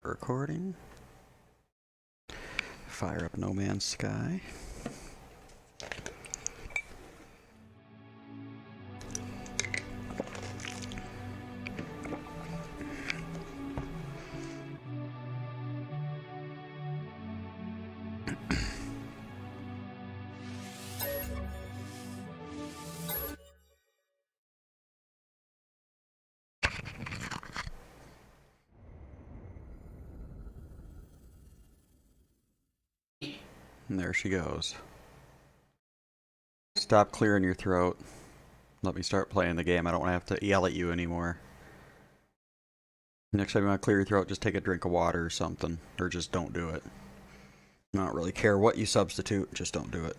Recording. Fire up No Man's Sky. And there she goes. Stop clearing your throat. Let me start playing the game. I don't want to have to yell at you anymore. Next time you want to clear your throat, just take a drink of water or something. Or just don't do it. I don't really care what you substitute, just don't do it.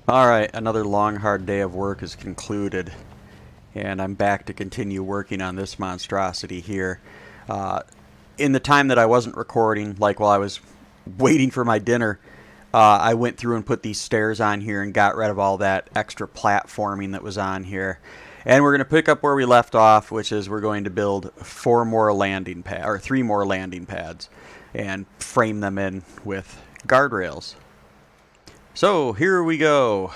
Alright, another long, hard day of work is concluded. And I'm back to continue working on this monstrosity here. In the time that I wasn't recording, like while I was waiting for my dinner, I went through and put these stairs on here and got rid of all that extra platforming that was on here. And we're going to pick up where we left off, which is we're going to build 3 more landing pads and frame them in with guardrails. So here we go.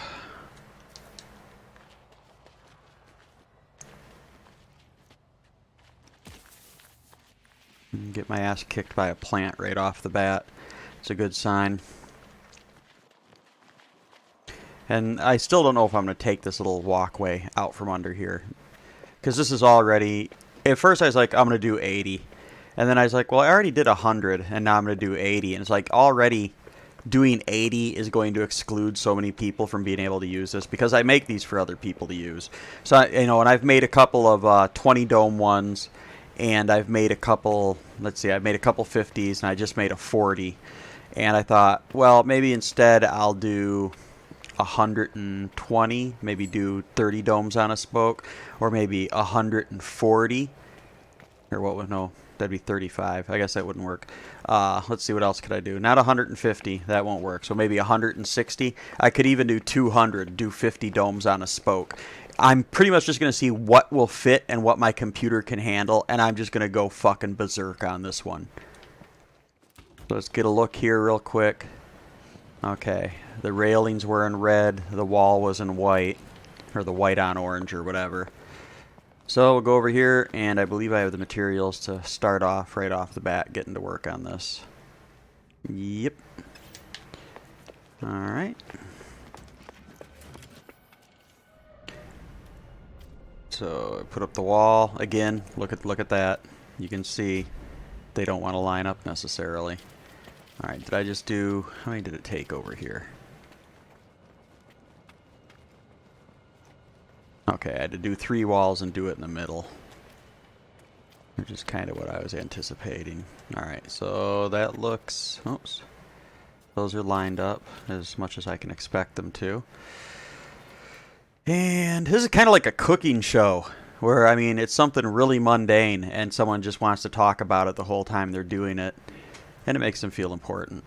Get my ass kicked by a plant right off the bat. It's a good sign. And I still don't know if I'm going to take this little walkway out from under here. Because this is already... At first I was like, I'm going to do 80. And then I was like, well, I already did 100, and now I'm going to do 80. And it's like, already doing 80 is going to exclude so many people from being able to use this. Because I make these for other people to use. So, and I've made a couple of 20 dome ones. And I've made a couple, I've made a couple 50s, and I just made a 40. And I thought, well, maybe instead I'll do 120, maybe do 30 domes on a spoke, or maybe 140, or what would, no, that'd be 35. I guess that wouldn't work. Let's see, what else could I do? Not 150, that won't work. So maybe 160. I could even do 200, do 50 domes on a spoke. I'm pretty much just going to see what will fit and what my computer can handle, and I'm just going to go fucking berserk on this one. So let's get a look here real quick. Okay, the railings were in red, the wall was in white, or the white on orange or whatever. So we'll go over here, and I believe I have the materials to start off right off the bat getting to work on this. Yep. Alright. So put up the wall again. Look at that. You can see they don't want to line up necessarily. All right, did I just do? How many did it take over here? Okay, I had to do 3 walls and do it in the middle, which is kind of what I was anticipating. All right, so that looks. Oops, those are lined up as much as I can expect them to. And this is kind of like a cooking show where, I mean, it's something really mundane and someone just wants to talk about it the whole time they're doing it, and it makes them feel important.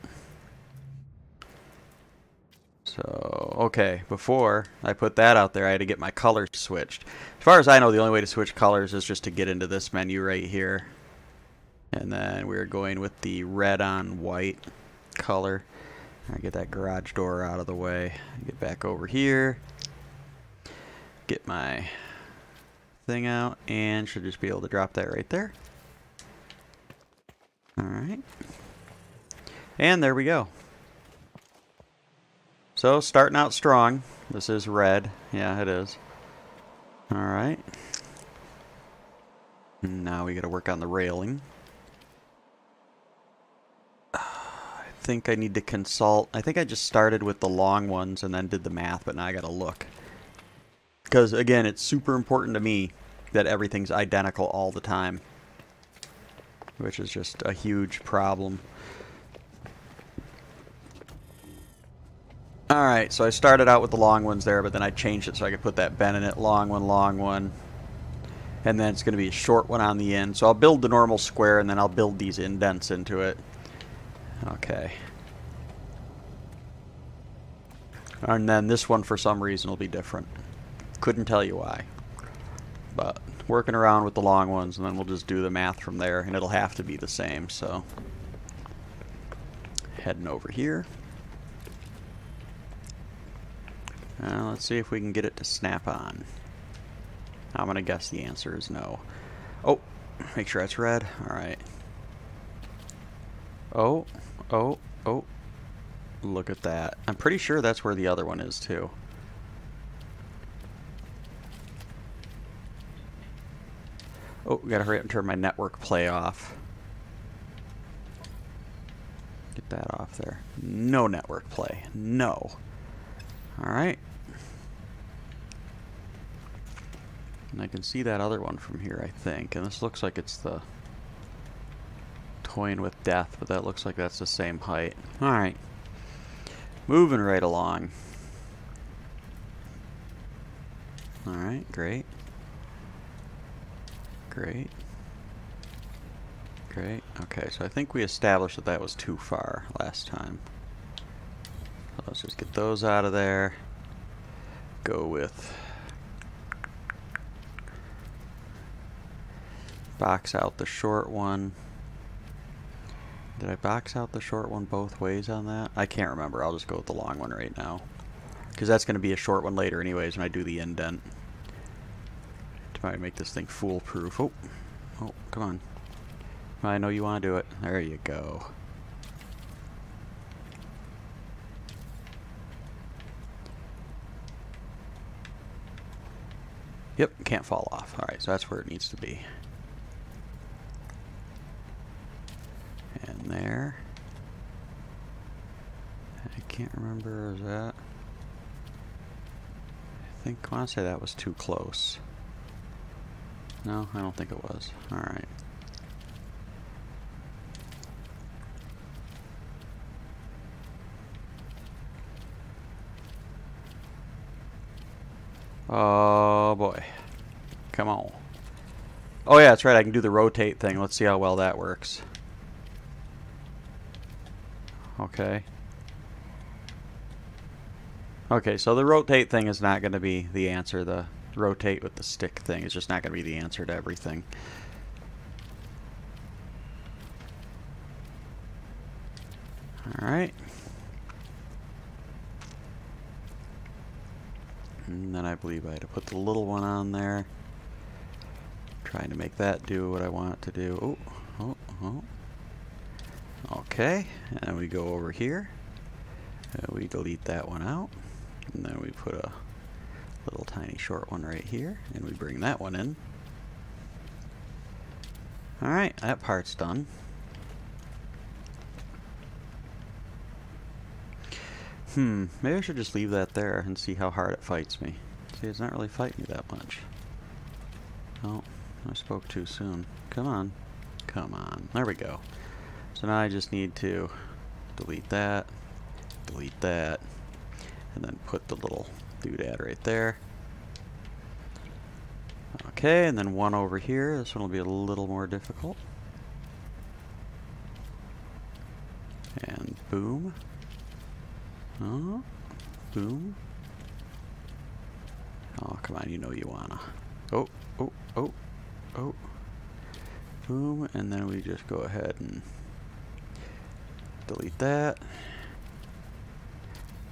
So, okay, before I put that out there, I had to get my colors switched. As far as I know, the only way to switch colors is just to get into this menu right here. And then we're going with the red on white color. I get that garage door out of the way. Get back over here. Get my thing out, and should just be able to drop that right there. Alright. And there we go. So, starting out strong. This is red. Yeah, it is. Alright. Now we gotta work on the railing. I think I need to consult. I think I just started with the long ones and then did the math, but now I gotta look. Because, again, it's super important to me that everything's identical all the time, which is just a huge problem. Alright, so I started out with the long ones there, but then I changed it so I could put that bend in it. Long one, long one. and then it's going to be a short one on the end. So I'll build the normal square, and then I'll build these indents into it. Okay. And then this one, for some reason, will be different. Couldn't tell you why. But working around with the long ones, and then we'll just do the math from there, and it'll have to be the same. So heading over here. Let's see if we can get it to snap on. I'm going to guess the answer is no. Oh, make sure that's red. All right. Oh, oh, oh. Look at that. I'm pretty sure that's where the other one is too. Oh, gotta hurry up and turn my network play off. Get that off there. No network play. No. Alright. And I can see that other one from here, I think. And this looks like it's the Toying with Death, but that looks like that's the same height. Alright. Moving right along. Alright, great. Great. Great. Okay, so I think we established that that was too far last time. So let's just get those out of there. Go with... box out the short one. Did I box out the short one both ways on that? I can't remember. I'll just go with the long one right now. Because that's going to be a short one later anyways when I do the indent. To try to make this thing foolproof. Oh, oh, come on. I know you want to do it. There you go. Yep, can't fall off. Alright, so that's where it needs to be. And there. I can't remember, is that? I want to say that was too close. No, I don't think it was. Alright. Oh boy. Come on. Oh yeah, that's right, I can do the rotate thing. Let's see how well that works. Okay. Okay, so the rotate thing is not going to be the answer. The rotate with the stick thing is just not going to be the answer to everything. Alright. And then I believe I had to put the little one on there. Trying to make that do what I want it to do. Oh, oh, oh. Okay, and then we go over here. We delete that one out. And then we put a little tiny short one right here. And we bring that one in. Alright, that part's done. Maybe I should just leave that there and see how hard it fights me. See, it's not really fighting me that much. Oh, I spoke too soon. Come on. Come on. There we go. So now I just need to delete that, and then put the little doodad right there. Okay, and then one over here. This one will be a little more difficult. And boom. Oh, boom. Oh, come on, you know you wanna. Oh, oh, oh, oh. Boom, and then we just go ahead and delete that.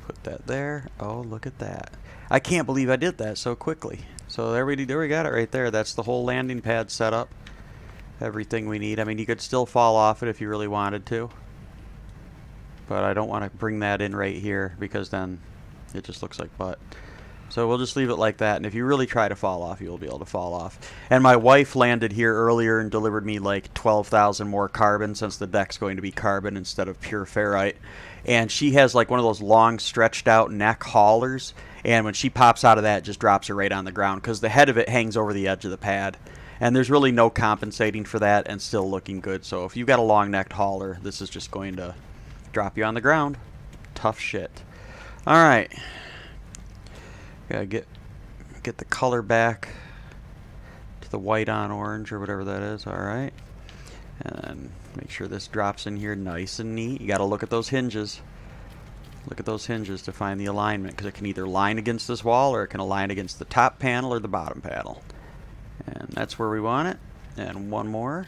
Put that there. Oh, look at that. I can't believe I did that so quickly. So there we got it right there. That's the whole landing pad setup. Everything we need. I mean, you could still fall off it if you really wanted to. But I don't want to bring that in right here because then it just looks like butt. So we'll just leave it like that, and if you really try to fall off, you'll be able to fall off. And my wife landed here earlier and delivered me like 12,000 more carbon, since the deck's going to be carbon instead of pure ferrite. And she has like one of those long stretched out neck haulers, and when she pops out of that, it just drops her right on the ground because the head of it hangs over the edge of the pad. And there's really no compensating for that and still looking good. So if you've got a long necked hauler, this is just going to drop you on the ground. Tough shit. Alright. Gotta get the color back to the white on orange or whatever that is. Alright. And then make sure this drops in here nice and neat. You got to look at those hinges. Look at those hinges to find the alignment, because it can either line against this wall or it can align against the top panel or the bottom panel. And that's where we want it. And one more.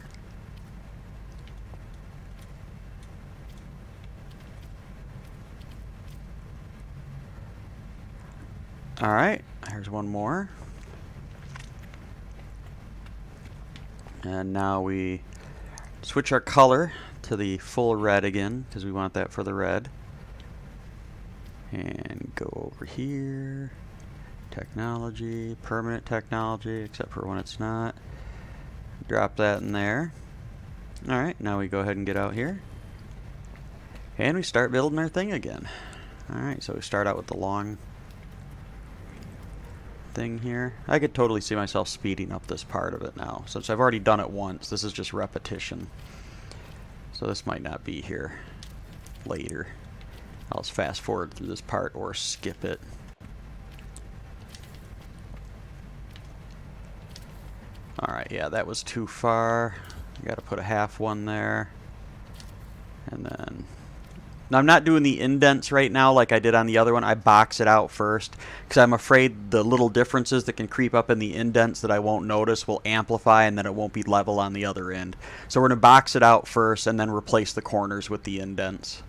Alright, here's one more. And now we switch our color to the full red again, because we want that for the red. And go over here. Technology, permanent technology, except for when it's not. Drop that in there. Alright, now we go ahead and get out here. And we start building our thing again. Alright, so we start out with the long thing here. I could totally see myself speeding up this part of it now. Since I've already done it once, this is just repetition. So this might not be here later. I'll just fast forward through this part or skip it. Alright, yeah, that was too far. I gotta put a half one there. And then... Now, I'm not doing the indents right now like I did on the other one. I box it out first because I'm afraid the little differences that can creep up in the indents that I won't notice will amplify, and then it won't be level on the other end. So we're going to box it out first and then replace the corners with the indents.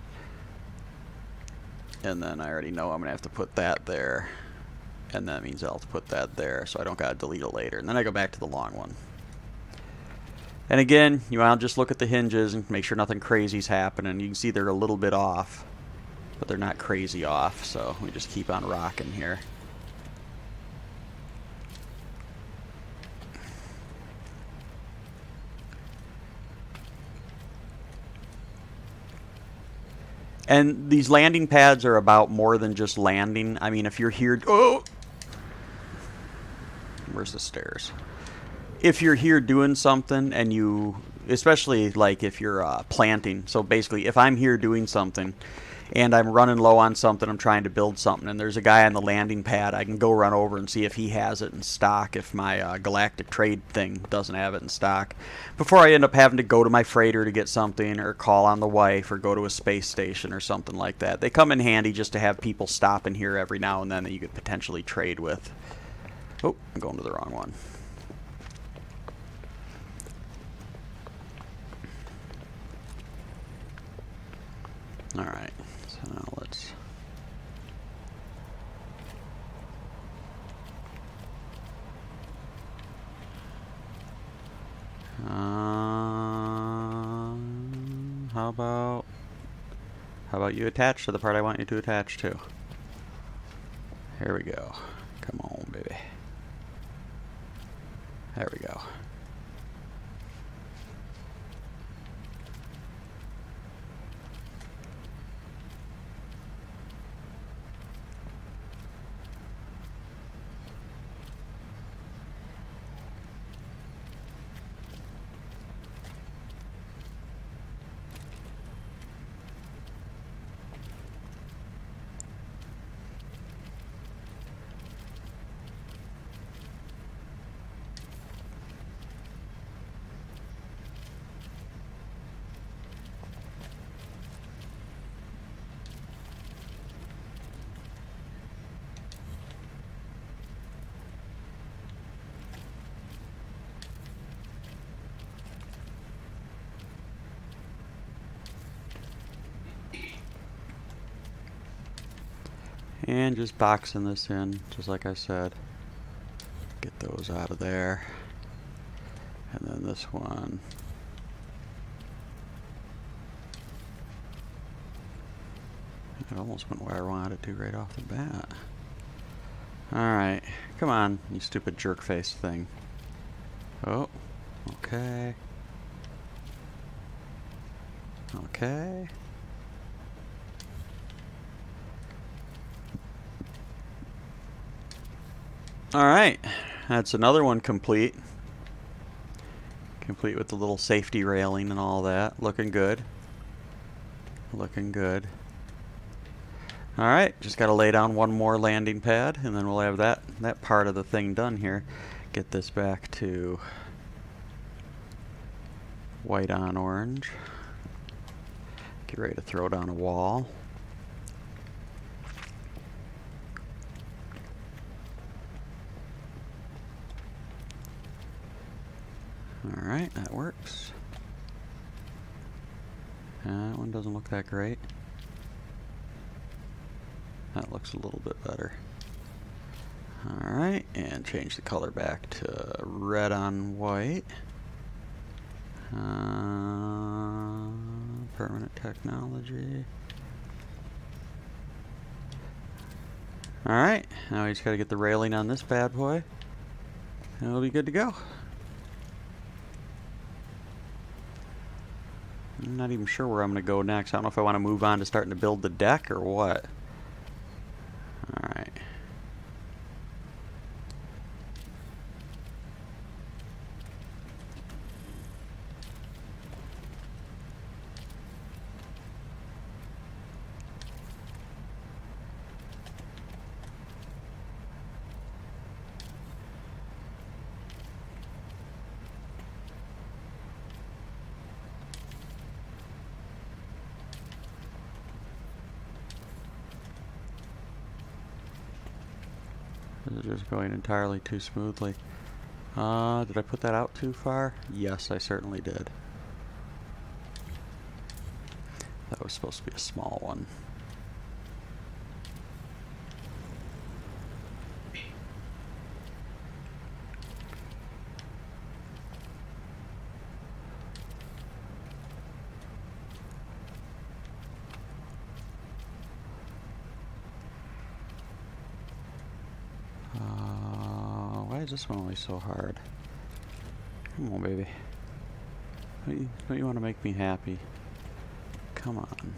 And then I already know I'm going to have to put that there. And that means I'll have to put that there so I don't got to delete it later. And then I go back to the long one. And again, you want to just look at the hinges and make sure nothing crazy's happening. You can see they're a little bit off, but they're not crazy off, so we just keep on rocking here. And these landing pads are about more than just landing. I mean, if you're here... Oh! Where's the stairs? If you're here doing something and you, especially like if you're planting, so basically if I'm here doing something and I'm running low on something, I'm trying to build something, and there's a guy on the landing pad, I can go run over and see if he has it in stock, if my galactic trade thing doesn't have it in stock, before I end up having to go to my freighter to get something or call on the wife or go to a space station or something like that. They come in handy just to have people stop in here every now and then that you could potentially trade with. Oh, I'm going to the wrong one. Alright, so now let's... How about you attach to the part I want you to attach to? Here we go. Come on, baby. There we go. And just boxing this in, just like I said. Get those out of there. And then this one. It almost went where I wanted it to right off the bat. Alright, come on, you stupid jerk face thing. Oh, okay. Okay. Alright, that's another one complete. Complete with the little safety railing and all that. Looking good. Looking good. Alright, just got to lay down one more landing pad and then we'll have that part of the thing done here. get this back to white on orange. Get ready to throw down a wall. Alright, that works. That one doesn't look that great. That looks a little bit better. Alright, and change the color back to red on white. Permanent technology. Alright, now we just gotta get the railing on this bad boy, and it'll be good to go. I'm not even sure where I'm gonna go next. I don't know if I want to move on to starting to build the deck or what. Alright. This is just going entirely too smoothly. Did I put that out too far? Yes, I certainly did. That was supposed to be a small one. Why is this one always so hard? Come on, baby. Don't you want to make me happy? Come on.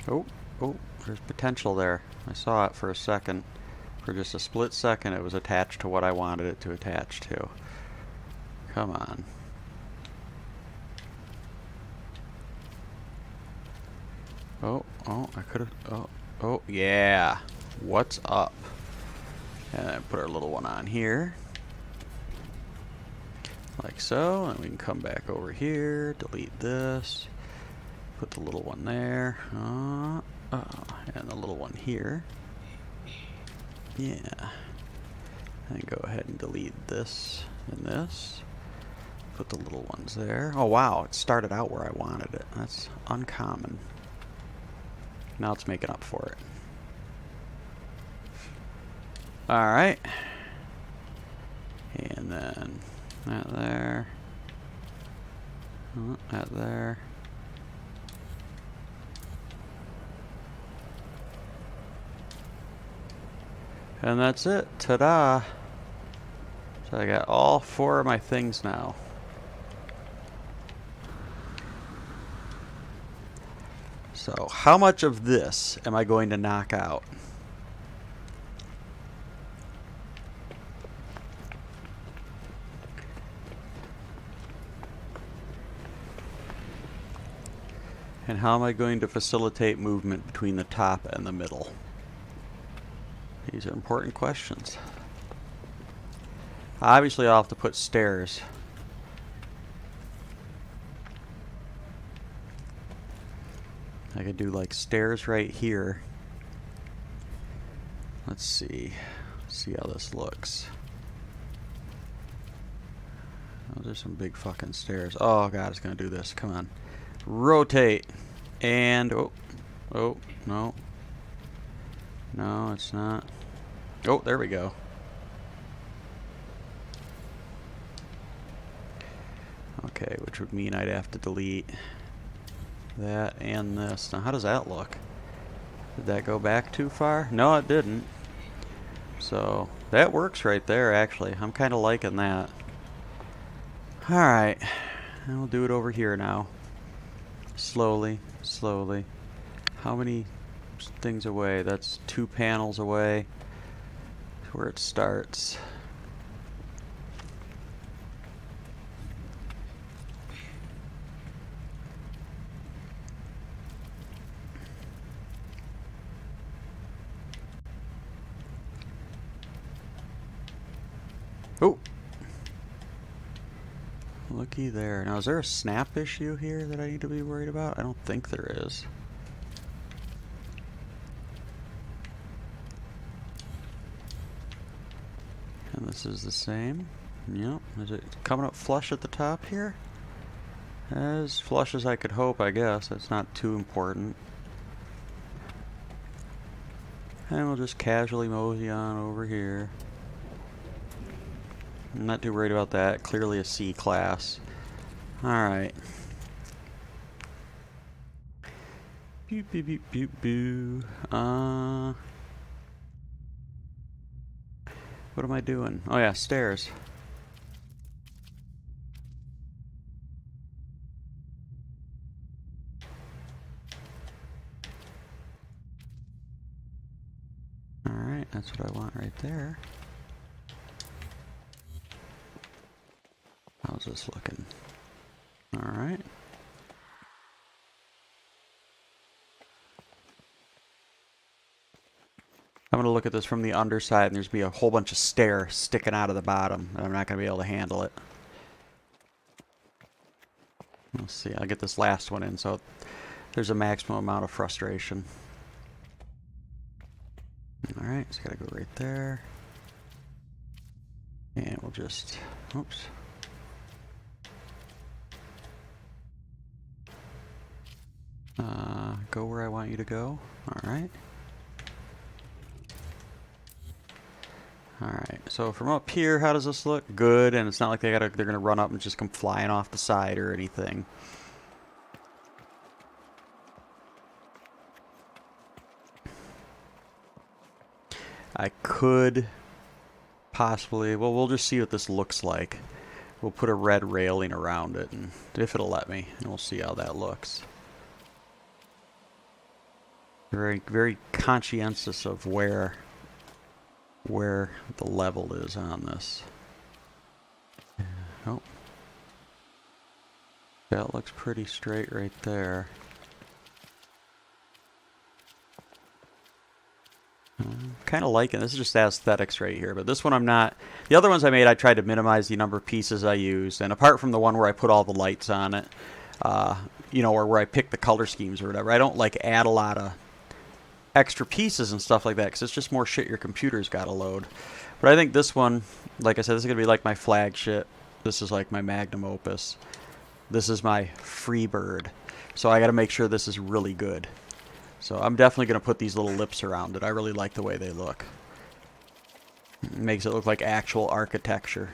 Oh, there's potential there. I saw it for a second. For just a split second, it was attached to what I wanted it to attach to. Come on. Oh, I could have... Oh, yeah. What's up? And then put our little one on here. Like so. And we can come back over here. Delete this. Put the little one there. And the little one here. Yeah. And go ahead and delete this and this. Put the little ones there. Oh wow, it started out where I wanted it. That's uncommon. Now it's making up for it. Alright. And then that there. That there. And that's it. Ta-da! So I got all 4 of my things now. So how much of this am I going to knock out? And how am I going to facilitate movement between the top and the middle? These are important questions. Obviously, I'll have to put stairs. I could do like stairs right here. Let's see. See how this looks. Those are some big fucking stairs. Oh god, it's gonna do this. Come on. Rotate. And oh no. No, it's not. Oh, there we go. Okay, which would mean I'd have to delete that and this. Now, how does that look? Did that go back too far? No, it didn't. So, that works right there, actually. I'm kind of liking that. Alright. I'll do it over here now. Slowly, slowly. How many things away? That's 2 panels away to where it starts. Oh! Looky there. Now, is there a snap issue here that I need to be worried about? I don't think there is. And this is the same. Yep. Is it coming up flush at the top here? As flush as I could hope, I guess. That's not too important. And we'll just casually mosey on over here. I'm not too worried about that. Clearly a C class. Alright. Boop, boop, boop, boop, boo. What am I doing? Oh yeah, stairs. Alright, that's what I want right there. How's this looking? Alright. I'm going to look at this from the underside, and there's going to be a whole bunch of stair sticking out of the bottom, and I'm not going to be able to handle it. Let's see, I'll get this last one in, so there's a maximum amount of frustration. Alright, so gotta go right there. And we'll just, oops. Go where I want you to go. Alright. Alright, so from up here, how does this look? Good, and it's not like they're gonna run up and just come flying off the side or anything. I could possibly, well, we'll just see what this looks like. We'll put a red railing around it, and if it'll let me, and we'll see how that looks. Very, very conscientious of where the level is on this. Oh, that looks pretty straight right there. Kind of liking this. Is just aesthetics right here, but this one I'm not. The other ones I made, I tried to minimize the number of pieces I used, and apart from the one where I put all the lights on it, you know, or where I pick the color schemes or whatever, I don't like add a lot of extra pieces and stuff like that because it's just more shit your computer's got to load. But I think this one, like I said, this is gonna be like my flagship. This is like my magnum opus. This is my free bird, so I got to make sure this is really good. So I'm definitely going to put these little lips around it. I really like the way they look. It makes it look like actual architecture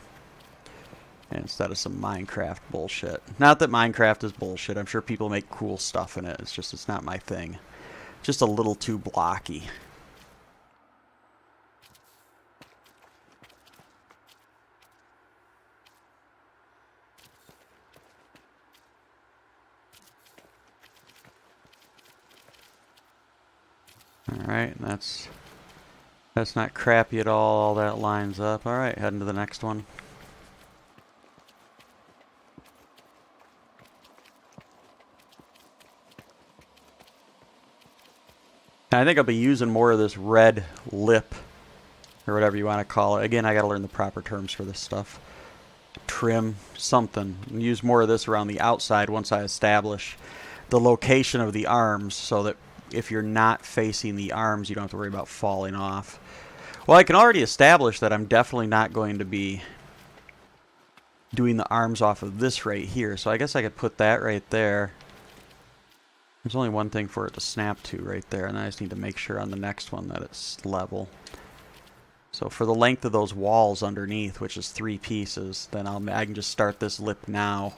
instead of some Minecraft bullshit. Not that Minecraft is bullshit. I'm sure people make cool stuff in it. It's just, it's not my thing. Just a little too blocky. Alright, that's not crappy at all that lines up. Alright, heading to the next one. I think I'll be using more of this red lip, or whatever you want to call it. Again, I gotta learn the proper terms for this stuff. Trim, something. And use more of this around the outside once I establish the location of the arms so that if you're not facing the arms, you don't have to worry about falling off. Well, I can already establish that I'm definitely not going to be doing the arms off of this right here. So I guess I could put that right there. There's only one thing for it to snap to right there, and I just need to make sure on the next one that it's level. So for the length of those walls underneath, which is 3 pieces, then I can just start this lip now.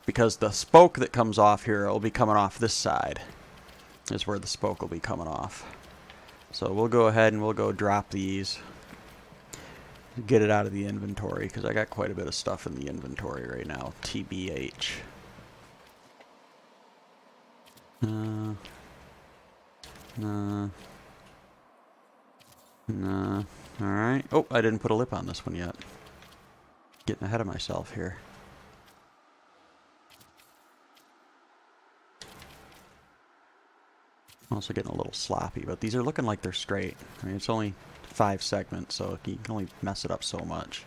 Because the spoke that comes off here will be coming off this side. Is where the spoke will be coming off. So we'll go ahead and we'll go drop these. Get it out of the inventory, because I got quite a bit of stuff in the inventory right now. TBH. Alright. Oh, I didn't put a lip on this one yet. Getting ahead of myself here. Also getting a little sloppy, but these are looking like they're straight. I mean, it's only 5 segments, so you can only mess it up so much.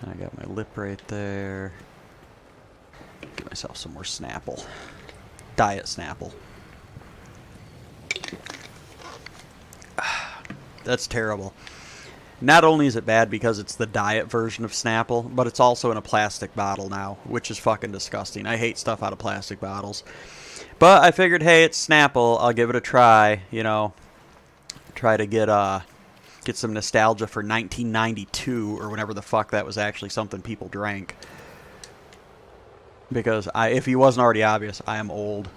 I got my lip right there. Give myself some more Snapple. Diet Snapple. That's terrible. Not only is it bad because it's the diet version of Snapple, but it's also in a plastic bottle now, which is fucking disgusting. I hate stuff out of plastic bottles. But I figured, hey, it's Snapple. I'll give it a try, you know. Try to get some nostalgia for 1992 or whenever the fuck that was actually something people drank. Because if he wasn't already obvious, I am old.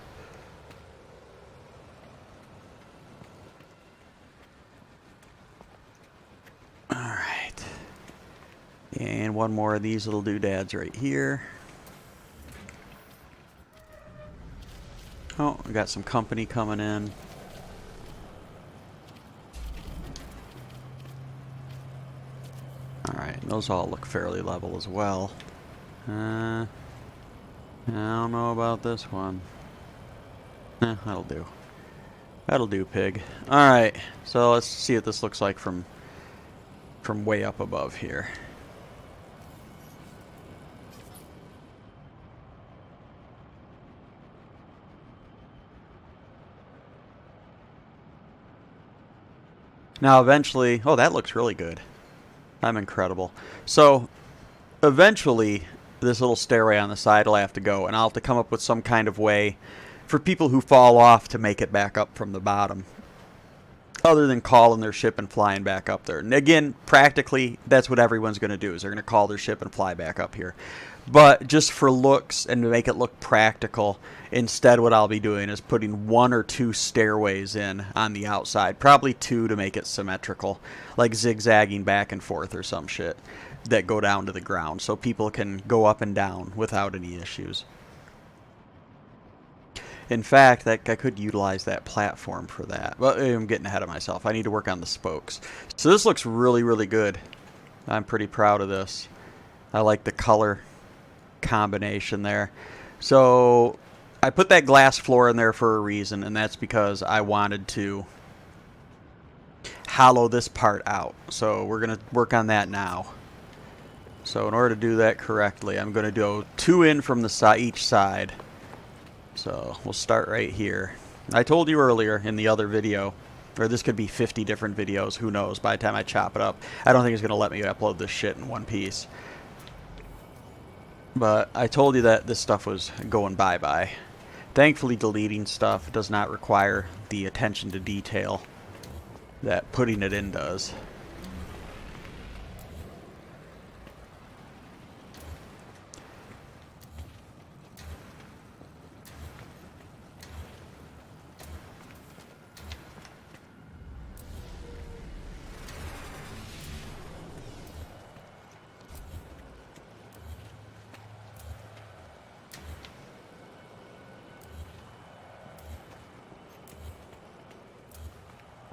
Alright. And one more of these little doodads right here. Oh, we got some company coming in. Alright, those all look fairly level as well. I don't know about this one. That'll do. That'll do, pig. Alright, so let's see what this looks like from way up above here. Now eventually, oh, that looks really good. I'm incredible. So eventually this little stairway on the side will have to go, and I'll have to come up with some kind of way for people who fall off to make it back up from the bottom, other than calling their ship and flying back up there. And again, practically, that's what everyone's going to do, is they're going to call their ship and fly back up here. But just for looks and to make it look practical, instead what I'll be doing is putting 1 or 2 stairways in on the outside. Probably 2 to make it symmetrical, like zigzagging back and forth or some shit that go down to the ground, so people can go up and down without any issues. In fact, I could utilize that platform for that. Well, I'm getting ahead of myself. I need to work on the spokes. So this looks really, really good. I'm pretty proud of this. I like the color combination there. So I put that glass floor in there for a reason, and that's because I wanted to hollow this part out. So we're going to work on that now. So in order to do that correctly, I'm going to do 2 in from the each side. So we'll start right here. I told you earlier in the other video, or this could be 50 different videos, who knows, by the time I chop it up. I don't think it's going to let me upload this shit in one piece. But I told you that this stuff was going bye-bye. Thankfully, deleting stuff does not require the attention to detail that putting it in does.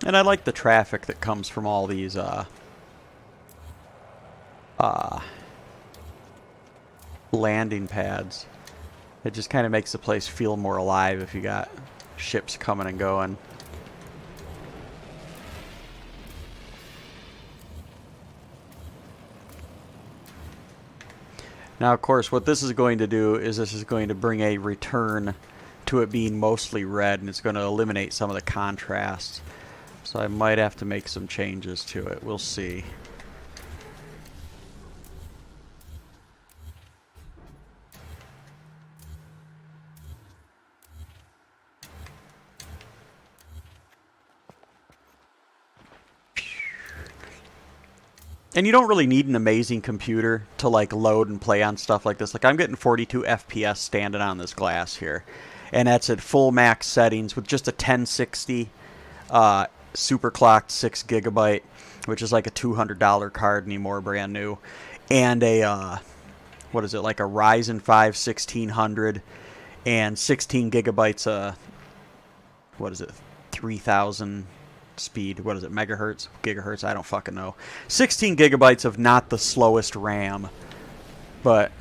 And I like the traffic that comes from all these landing pads. It just kind of makes the place feel more alive if you got ships coming and going. Now, of course, what this is going to do is this is going to bring a return to it being mostly red, and it's going to eliminate some of the contrast. So I might have to make some changes to it. We'll see. And you don't really need an amazing computer to like load and play on stuff like this. Like I'm getting 42 FPS standing on this glass here. And that's at full max settings with just a 1060 super clocked 6 GB, which is like a $200 card anymore, brand new. And a, what is it, like a Ryzen 5 1600 and 16 gigabytes, what is it, 3000 speed, what is it, megahertz, gigahertz, I don't fucking know. 16 gigabytes of not the slowest RAM, but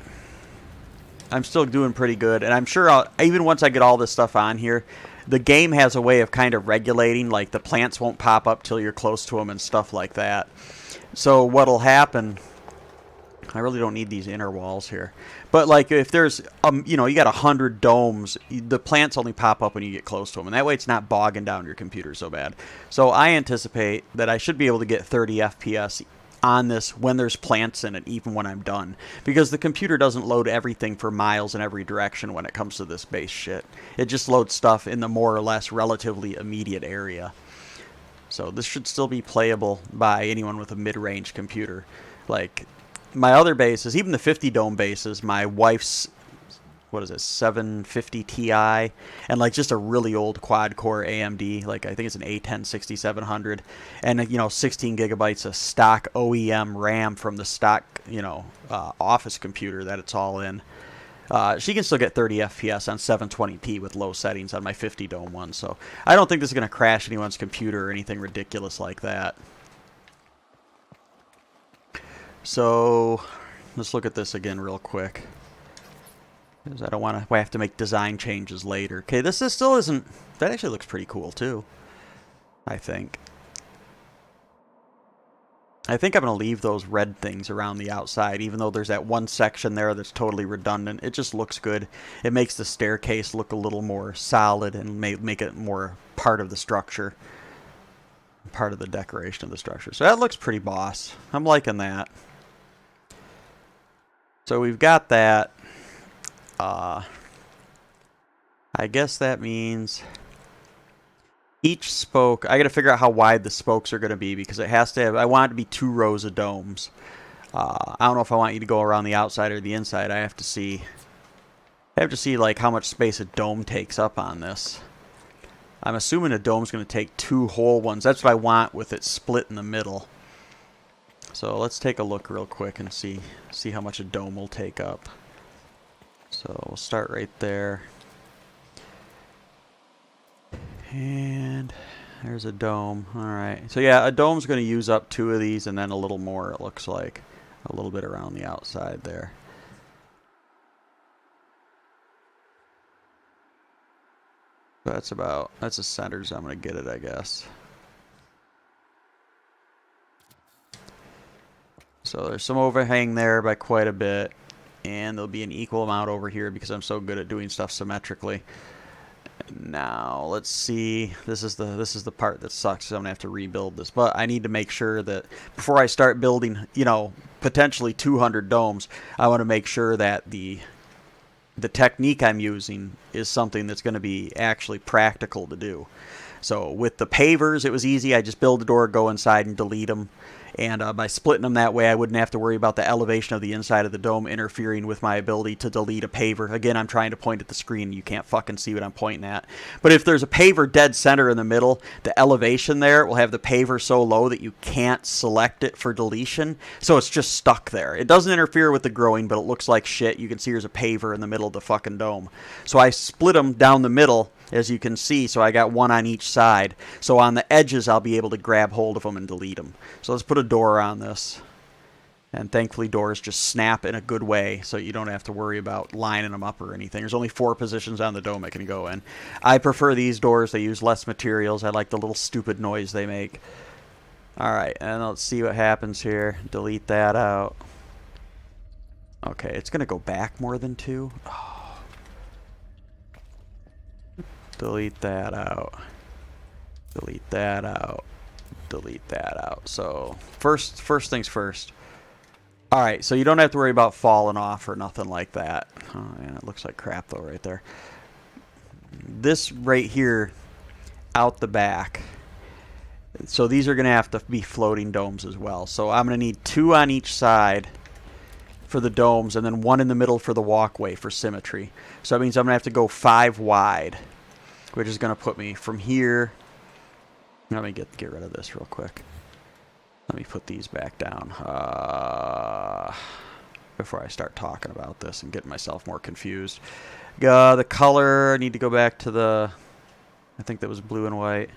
I'm still doing pretty good, and I'm sure even once I get all this stuff on here, the game has a way of kind of regulating, like the plants won't pop up till you're close to them and stuff like that. So what'll happen I really don't need these inner walls here. But like if there's, you know, you got 100 domes, the plants only pop up when you get close to them. And that way it's not bogging down your computer so bad. So I anticipate that I should be able to get 30 FPS on this when there's plants in it, even when I'm done. Because the computer doesn't load everything for miles in every direction when it comes to this base shit. It just loads stuff in the more or less relatively immediate area. So this should still be playable by anyone with a mid-range computer. Like, my other bases, even the 50 dome bases, my wife's, what is it, 750 Ti, and like just a really old quad-core AMD, like I think it's an A10 6700, and you know 16 gigabytes of stock OEM RAM from the stock, you know, office computer that it's all in. She can still get 30 FPS on 720p with low settings on my 50 dome one, so I don't think this is going to crash anyone's computer or anything ridiculous like that. So let's look at this again real quick, because I don't want to have to make design changes later. Okay, this still isn't, that actually looks pretty cool too, I think. I'm going to leave those red things around the outside, even though there's that one section there that's totally redundant. It just looks good. It makes the staircase look a little more solid and make it more part of the structure, part of the decoration of the structure. So that looks pretty boss. I'm liking that. So we've got that. I guess that means each spoke, I got to figure out how wide the spokes are going to be, because it has to have, I want it to be 2 rows of domes. I don't know if I want you to go around the outside or the inside. I have to see like how much space a dome takes up on this. I'm assuming a dome's going to take 2 whole ones. That's what I want, with it split in the middle. So let's take a look real quick and see how much a dome will take up. So we'll start right there. And there's a dome. Alright. So yeah, a dome's going to use up 2 of these and then a little more, it looks like. A little bit around the outside there. That's as center as I'm going to get it, I guess. So there's some overhang there by quite a bit, and there'll be an equal amount over here because I'm so good at doing stuff symmetrically. Now let's see. This is the part that sucks. So I'm gonna have to rebuild this, but I need to make sure that before I start building, you know, potentially 200 domes, I want to make sure that the technique I'm using is something that's going to be actually practical to do. So with the pavers, it was easy. I just build a door, go inside, and delete them. And by splitting them that way, I wouldn't have to worry about the elevation of the inside of the dome interfering with my ability to delete a paver. Again, I'm trying to point at the screen. You can't fucking see what I'm pointing at. But if there's a paver dead center in the middle, the elevation there will have the paver so low that you can't select it for deletion. So it's just stuck there. It doesn't interfere with the growing, but it looks like shit. You can see there's a paver in the middle of the fucking dome. So I split them down the middle, as you can see, so I got one on each side. So on the edges, I'll be able to grab hold of them and delete them. So let's put a door on this. And thankfully, doors just snap in a good way, so you don't have to worry about lining them up or anything. There's only 4 positions on the dome it can go in. I prefer these doors. They use less materials. I like the little stupid noise they make. Alright, and let's see what happens here. Delete that out. Okay, it's going to go back more than 2. Oh. Delete that out. Delete that out. Delete that out. So first things first. Alright, so you don't have to worry about falling off or nothing like that. Oh man, it looks like crap though right there. This right here out the back. So these are going to have to be floating domes as well. So I'm going to need 2 on each side for the domes and then 1 in the middle for the walkway for symmetry. So that means I'm going to have to go 5 wide, which is going to put me from here. Let me get rid of this real quick. Let me put these back down before I start talking about this and getting myself more confused. The color, I need to go back to the, I think that was blue and white.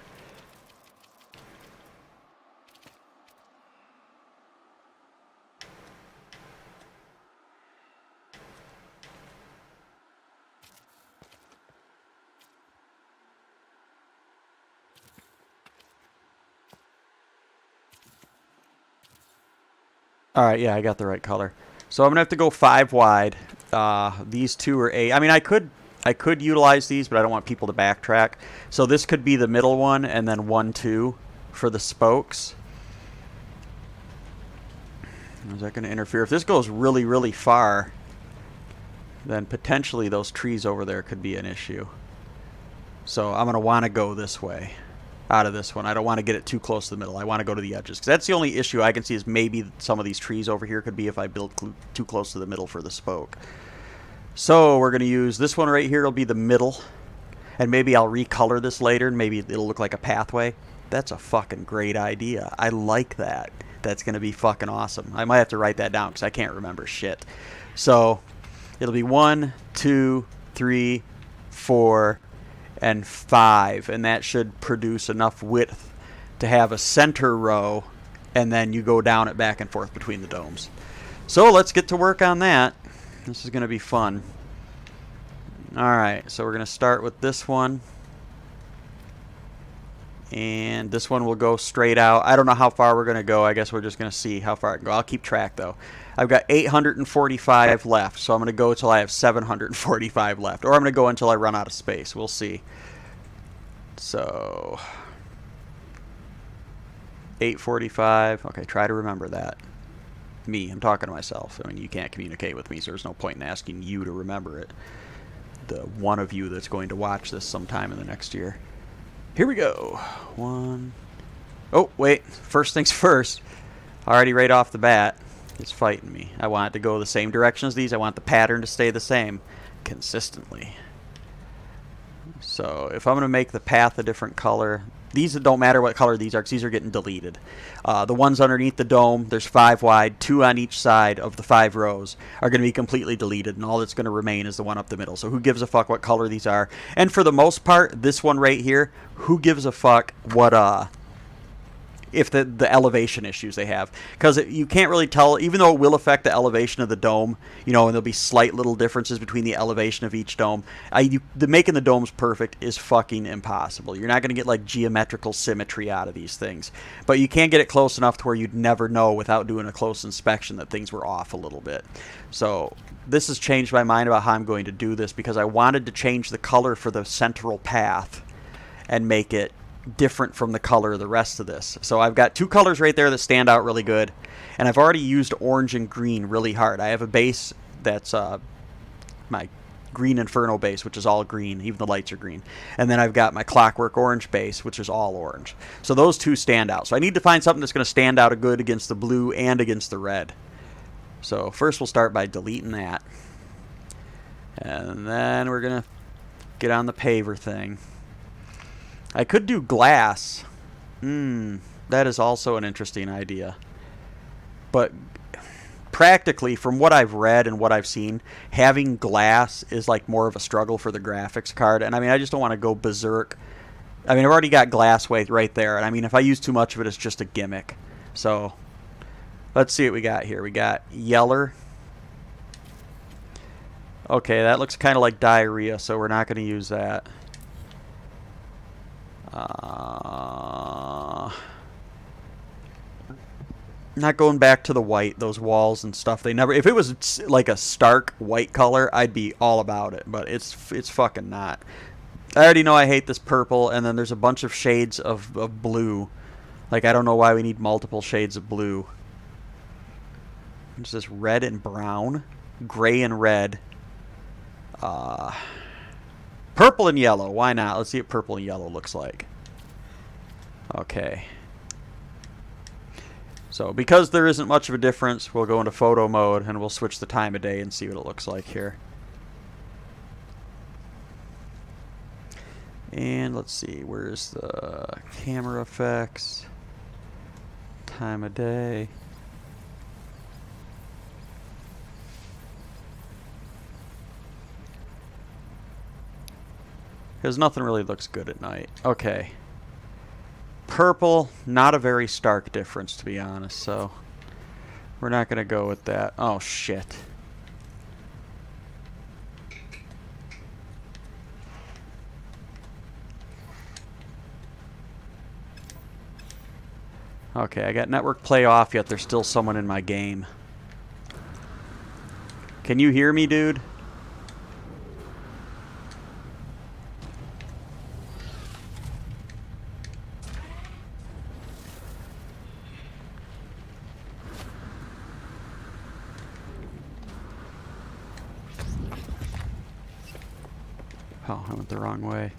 Alright, yeah, I got the right color. So I'm gonna have to go 5 wide. These two are 8. I mean, I could utilize these, but I don't want people to backtrack. So this could be the middle one, and then 1, 2 for the spokes. Is that going to interfere? If this goes really, really far, then potentially those trees over there could be an issue. So I'm going to want to go this way, out of this one. I don't want to get it too close to the middle. I want to go to the edges, because that's the only issue I can see is maybe some of these trees over here could be if I build too close to the middle for the spoke. So we're going to use this one right here. It'll be the middle, and maybe I'll recolor this later, and maybe it'll look like a pathway. That's a fucking great idea. I like that. That's going to be fucking awesome. I might have to write that down because I can't remember shit. So it'll be 1, 2, 3, 4, and 5. And that should produce enough width to have a center row. And then you go down it back and forth between the domes. So let's get to work on that. This is going to be fun. Alright, so we're going to start with this one. And this one will go straight out. I don't know how far we're going to go. I guess we're just going to see how far I can go. I'll keep track, though. I've got 845 left, so I'm going to go until I have 745 left. Or I'm going to go until I run out of space. We'll see. So, 845. Okay, try to remember that. Me, I'm talking to myself. I mean, you can't communicate with me, so there's no point in asking you to remember it. The one of you that's going to watch this sometime in the next year. Here we go. 1. Oh, wait. First things first. Already right off the bat, it's fighting me. I want it to go the same direction as these. I want the pattern to stay the same consistently. So if I'm going to make the path a different color, these don't matter what color these are because these are getting deleted. The ones underneath the dome, there's 5 wide, 2 on each side of the 5 rows, are going to be completely deleted, and all that's going to remain is the one up the middle. So who gives a fuck what color these are? And for the most part, this one right here, who gives a fuck what if the elevation issues they have, because you can't really tell, even though it will affect the elevation of the dome, you know, and there'll be slight little differences between the elevation of each dome. Making the domes perfect is fucking impossible. You're not going to get like geometrical symmetry out of these things, but you can get it close enough to where you'd never know without doing a close inspection that things were off a little bit. So this has changed my mind about how I'm going to do this, because I wanted to change the color for the central path and make it different from the color of the rest of this. So I've got 2 colors right there that stand out really good, and I've already used orange and green really hard. I have a base that's my Green Inferno base, which is all green, even the lights are green, and then I've got my Clockwork Orange base, which is all orange. So those 2 stand out. So I need to find something that's going to stand out good against the blue and against the red. So first we'll start by deleting that, and then we're going to get on the paver thing. I could do glass. That is also an interesting idea. But practically, from what I've read and what I've seen, having glass is like more of a struggle for the graphics card. And I mean, I just don't want to go berserk. I mean, I've already got glass weight right there. And I mean, if I use too much of it, it's just a gimmick. So let's see what we got here. We got yeller. Okay, that looks kind of like diarrhea, so we're not going to use that. Not going back to the white, those walls and stuff. They never. If it was like a stark white color, I'd be all about it. But it's fucking not. I already know I hate this purple, and then there's a bunch of shades of blue. Like, I don't know why we need multiple shades of blue. It's just red and brown, gray and red. Purple and yellow, why not? Let's see what purple and yellow looks like. Okay. So, because there isn't much of a difference, we'll go into photo mode and we'll switch the time of day and see what it looks like here. And let's see, where's the camera effects? Time of day. Because nothing really looks good at night. Okay. Purple, not a very stark difference, to be honest, so we're not going to go with that. Oh, shit. Okay, I got network play off, yet there's still someone in my game. Can you hear me, dude? Oh, I went the wrong way.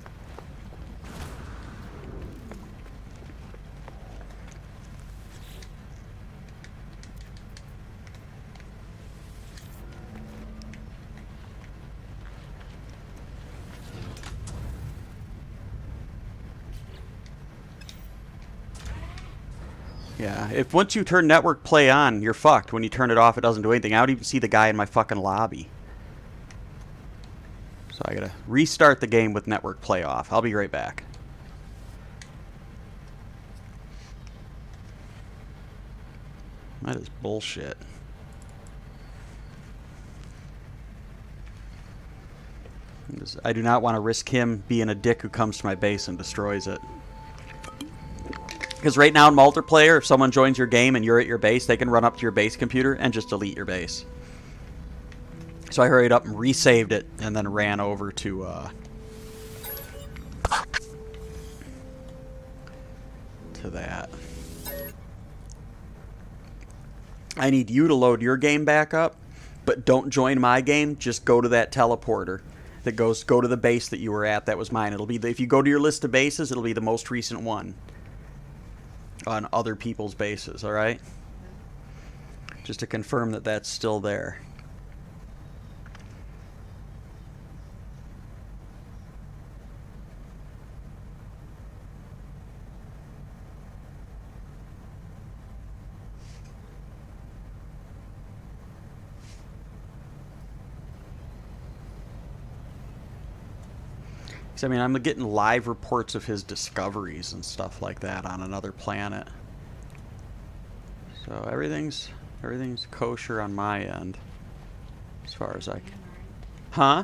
Yeah, if once you turn network play on, you're fucked. When you turn it off, it doesn't do anything. I don't even see the guy in my fucking lobby. So I gotta restart the game with network play off. I'll be right back. That is bullshit. I do not want to risk him being a dick who comes to my base and destroys it. Because right now in multiplayer, if someone joins your game and you're at your base, they can run up to your base computer and just delete your base. So I hurried up and resaved it and then ran over to that. I need you to load your game back up, but don't join my game. Just go to that teleporter that goes, go to the base that you were at. That was mine. It'll be if you go to your list of bases, it'll be the most recent one on other people's bases, all right? Just to confirm that that's still there. I mean, I'm getting live reports of his discoveries and stuff like that on another planet. So everything's kosher on my end, as far as I can. Huh?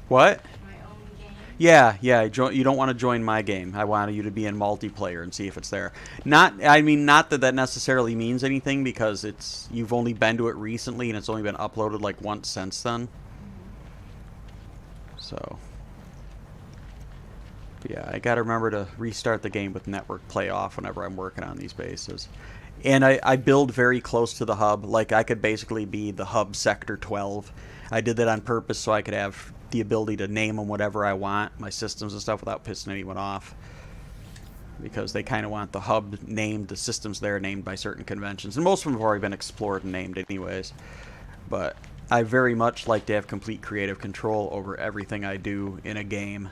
What? Yeah. You don't want to join my game. I want you to be in multiplayer and see if it's there. Not that that necessarily means anything, because you've only been to it recently and it's only been uploaded like once since then. So. Yeah, I gotta remember to restart the game with network play off whenever I'm working on these bases. And I build very close to the hub. Like, I could basically be the hub sector 12. I did that on purpose so I could have the ability to name them whatever I want, my systems and stuff, without pissing anyone off. Because they kind of want the hub named, the systems there named by certain conventions. And most of them have already been explored and named anyways. But I very much like to have complete creative control over everything I do in a game.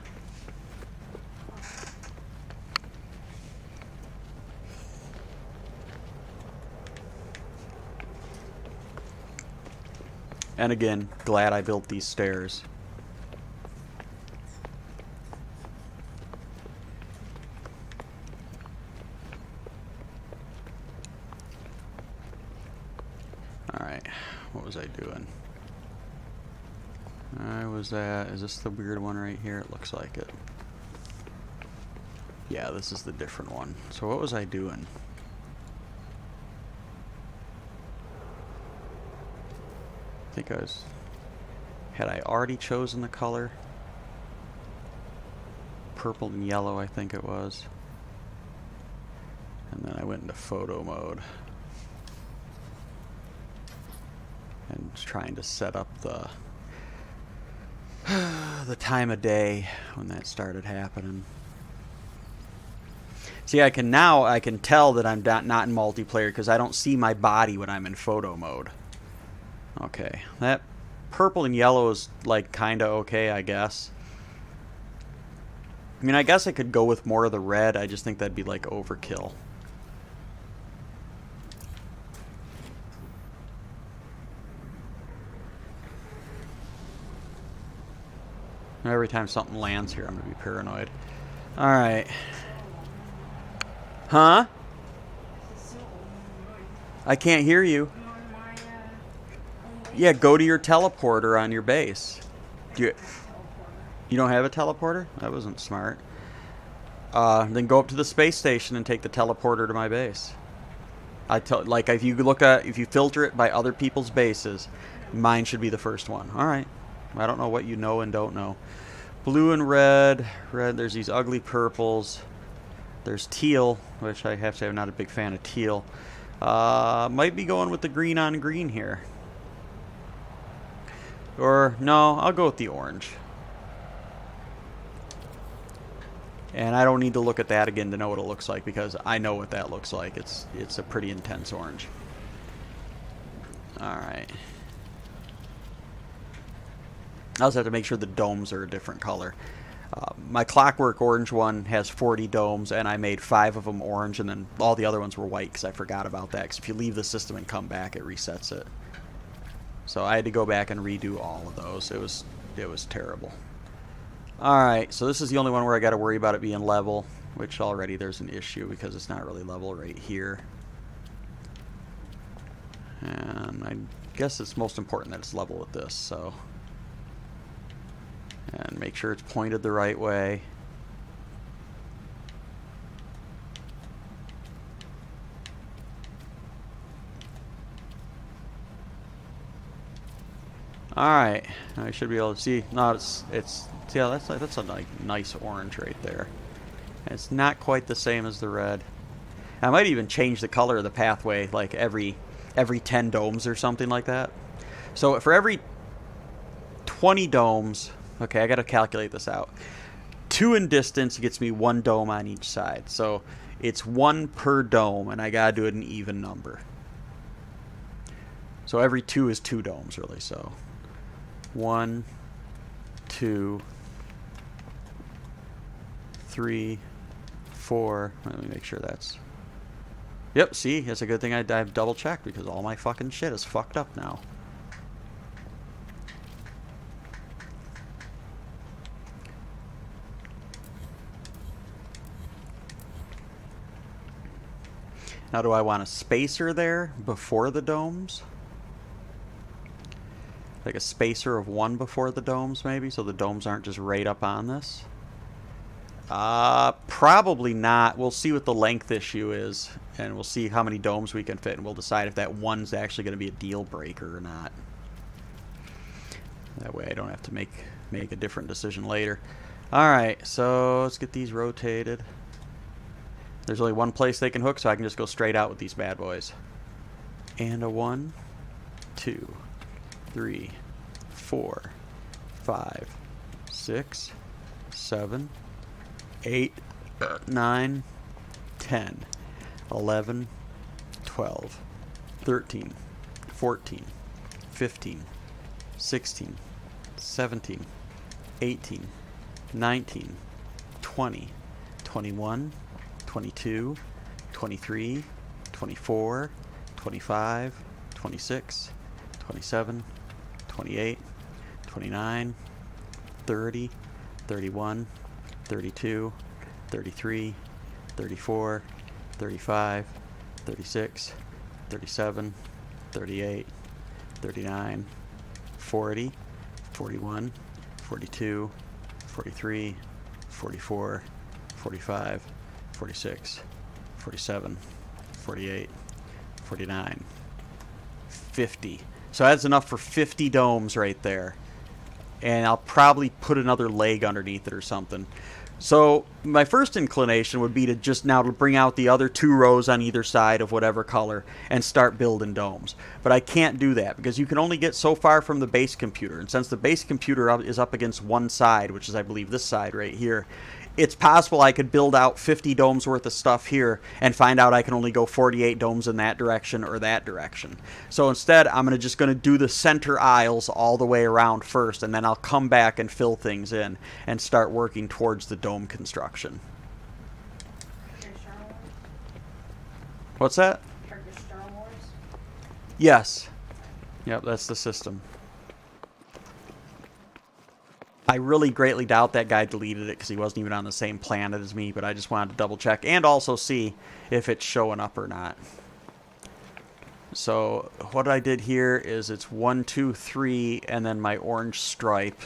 And again, glad I built these stairs. Alright, what was I doing? Is this the weird one right here? It looks like it. Yeah, this is the different one. So what was I doing? I think had I already chosen the color? Purple and yellow, I think it was. And then I went into photo mode. And trying to set up the time of day when that started happening. See, I can tell that I'm not in multiplayer because I don't see my body when I'm in photo mode. Okay, that purple and yellow is like kind of okay, I guess. I mean, I guess I could go with more of the red. I just think that'd be like overkill. Every time something lands here, I'm gonna be paranoid. Alright. Huh? I can't hear you. Yeah, go to your teleporter on your base. You don't have a teleporter? That wasn't smart. Then go up to the space station and take the teleporter to my base. Like if you filter it by other people's bases, Mine should be the first one. All right. I don't know what you know and don't know. Blue and red. Red, there's these ugly purples. There's teal, which I have to say I'm not a big fan of teal. Might be going with the green on green here. Or, no, I'll go with the orange. And I don't need to look at that again to know what it looks like, because I know what that looks like. It's a pretty intense orange. Alright. I also have to make sure the domes are a different color. My Clockwork Orange one has 40 domes, and I made 5 of them orange, and then all the other ones were white because I forgot about that. Because if you leave the system and come back, it resets it. So I had to go back and redo all of those. It was terrible. Alright, so this is the only one where I got to worry about it being level, which already there's an issue because it's not really level right here. And I guess it's most important that it's level with this, so... And make sure it's pointed the right way. Alright, I should be able to see. No, yeah, that's a nice orange right there. And it's not quite the same as the red. I might even change the color of the pathway like every 10 domes or something like that. So for every 20 domes, okay, I got to calculate this out. 2 in distance gets me 1 dome on each side. So it's 1 per dome, and I got to do it an even number. So every 2 is 2 domes, really. So 1, 2, 3, 4. Let me make sure that's... Yep, see, it's a good thing I've double checked because all my fucking shit is fucked up now. Now, do I want a spacer there before the domes? Like a spacer of 1 before the domes, maybe, so the domes aren't just right up on this? Probably not. We'll see what the length issue is, and we'll see how many domes we can fit, and we'll decide if that 1's actually going to be a deal breaker or not. That way I don't have to make a different decision later. Alright, so let's get these rotated. There's only one place they can hook, so I can just go straight out with these bad boys. And a 1, 2, 3, 4, 5, 6, 7, 8, 9, 10, 11, 12, 13, 14, 15, 16, 17, 18, 19, 20, 21, 22, 23, 24, 25, 26, 27, 28, 29, 30, 31, 32, 33, 34, 35, 36, 37, 38, 39, 40, 41, 42, 43, 44, 45, 46, 47, 48, 49, 50. So that's enough for 50 domes right there. And I'll probably put another leg underneath it or something. So my first inclination would be to just now to bring out the other 2 rows on either side of whatever color and start building domes. But I can't do that because you can only get so far from the base computer. And since the base computer is up against one side, which is I believe this side right here, it's possible I could build out 50 domes worth of stuff here and find out I can only go 48 domes in that direction or that direction. So instead, I'm just going to do the center aisles all the way around first, and then I'll come back and fill things in and start working towards the dome construction. What's that? Yes. Yep, that's the system. I really greatly doubt that guy deleted it because he wasn't even on the same planet as me, but I just wanted to double check and also see if it's showing up or not. So what I did here is it's 1, 2, 3, and then my orange stripe.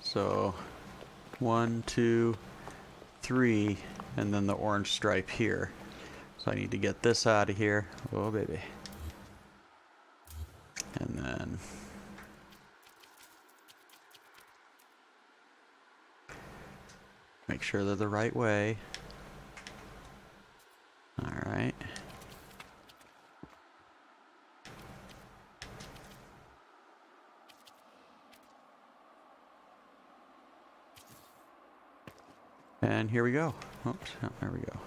So 1, 2, 3, and then the orange stripe here. So I need to get this out of here. Oh, baby. then make sure they're the right way. All right. And here we go. Oops, oh, there we go.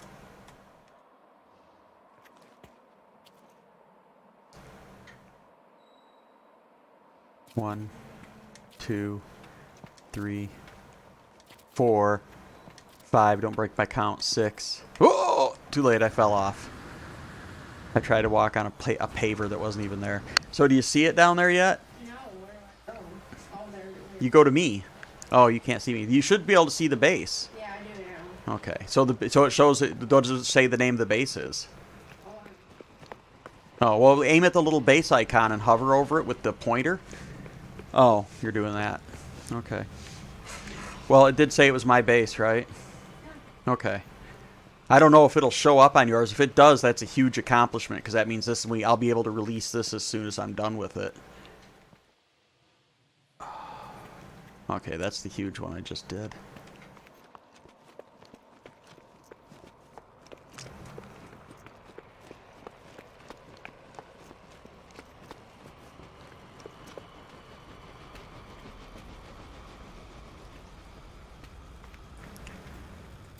One, two, three, 4, 5. Don't break my count. 6. Oh, too late. I fell off. I tried to walk on a paver that wasn't even there. So do you see it down there yet? No, where do I go? Oh, there. You go to me. Oh, you can't see me. You should be able to see the base. Yeah, I do now. Okay. So it shows it. Does it say the name of the base is? Oh, well, aim at the little base icon and hover over it with the pointer. Oh, you're doing that. Okay. Well, it did say it was my base, right? Okay. I don't know if it'll show up on yours. If it does, that's a huge accomplishment, because that means I'll be able to release this as soon as I'm done with it. Okay, that's the huge one I just did.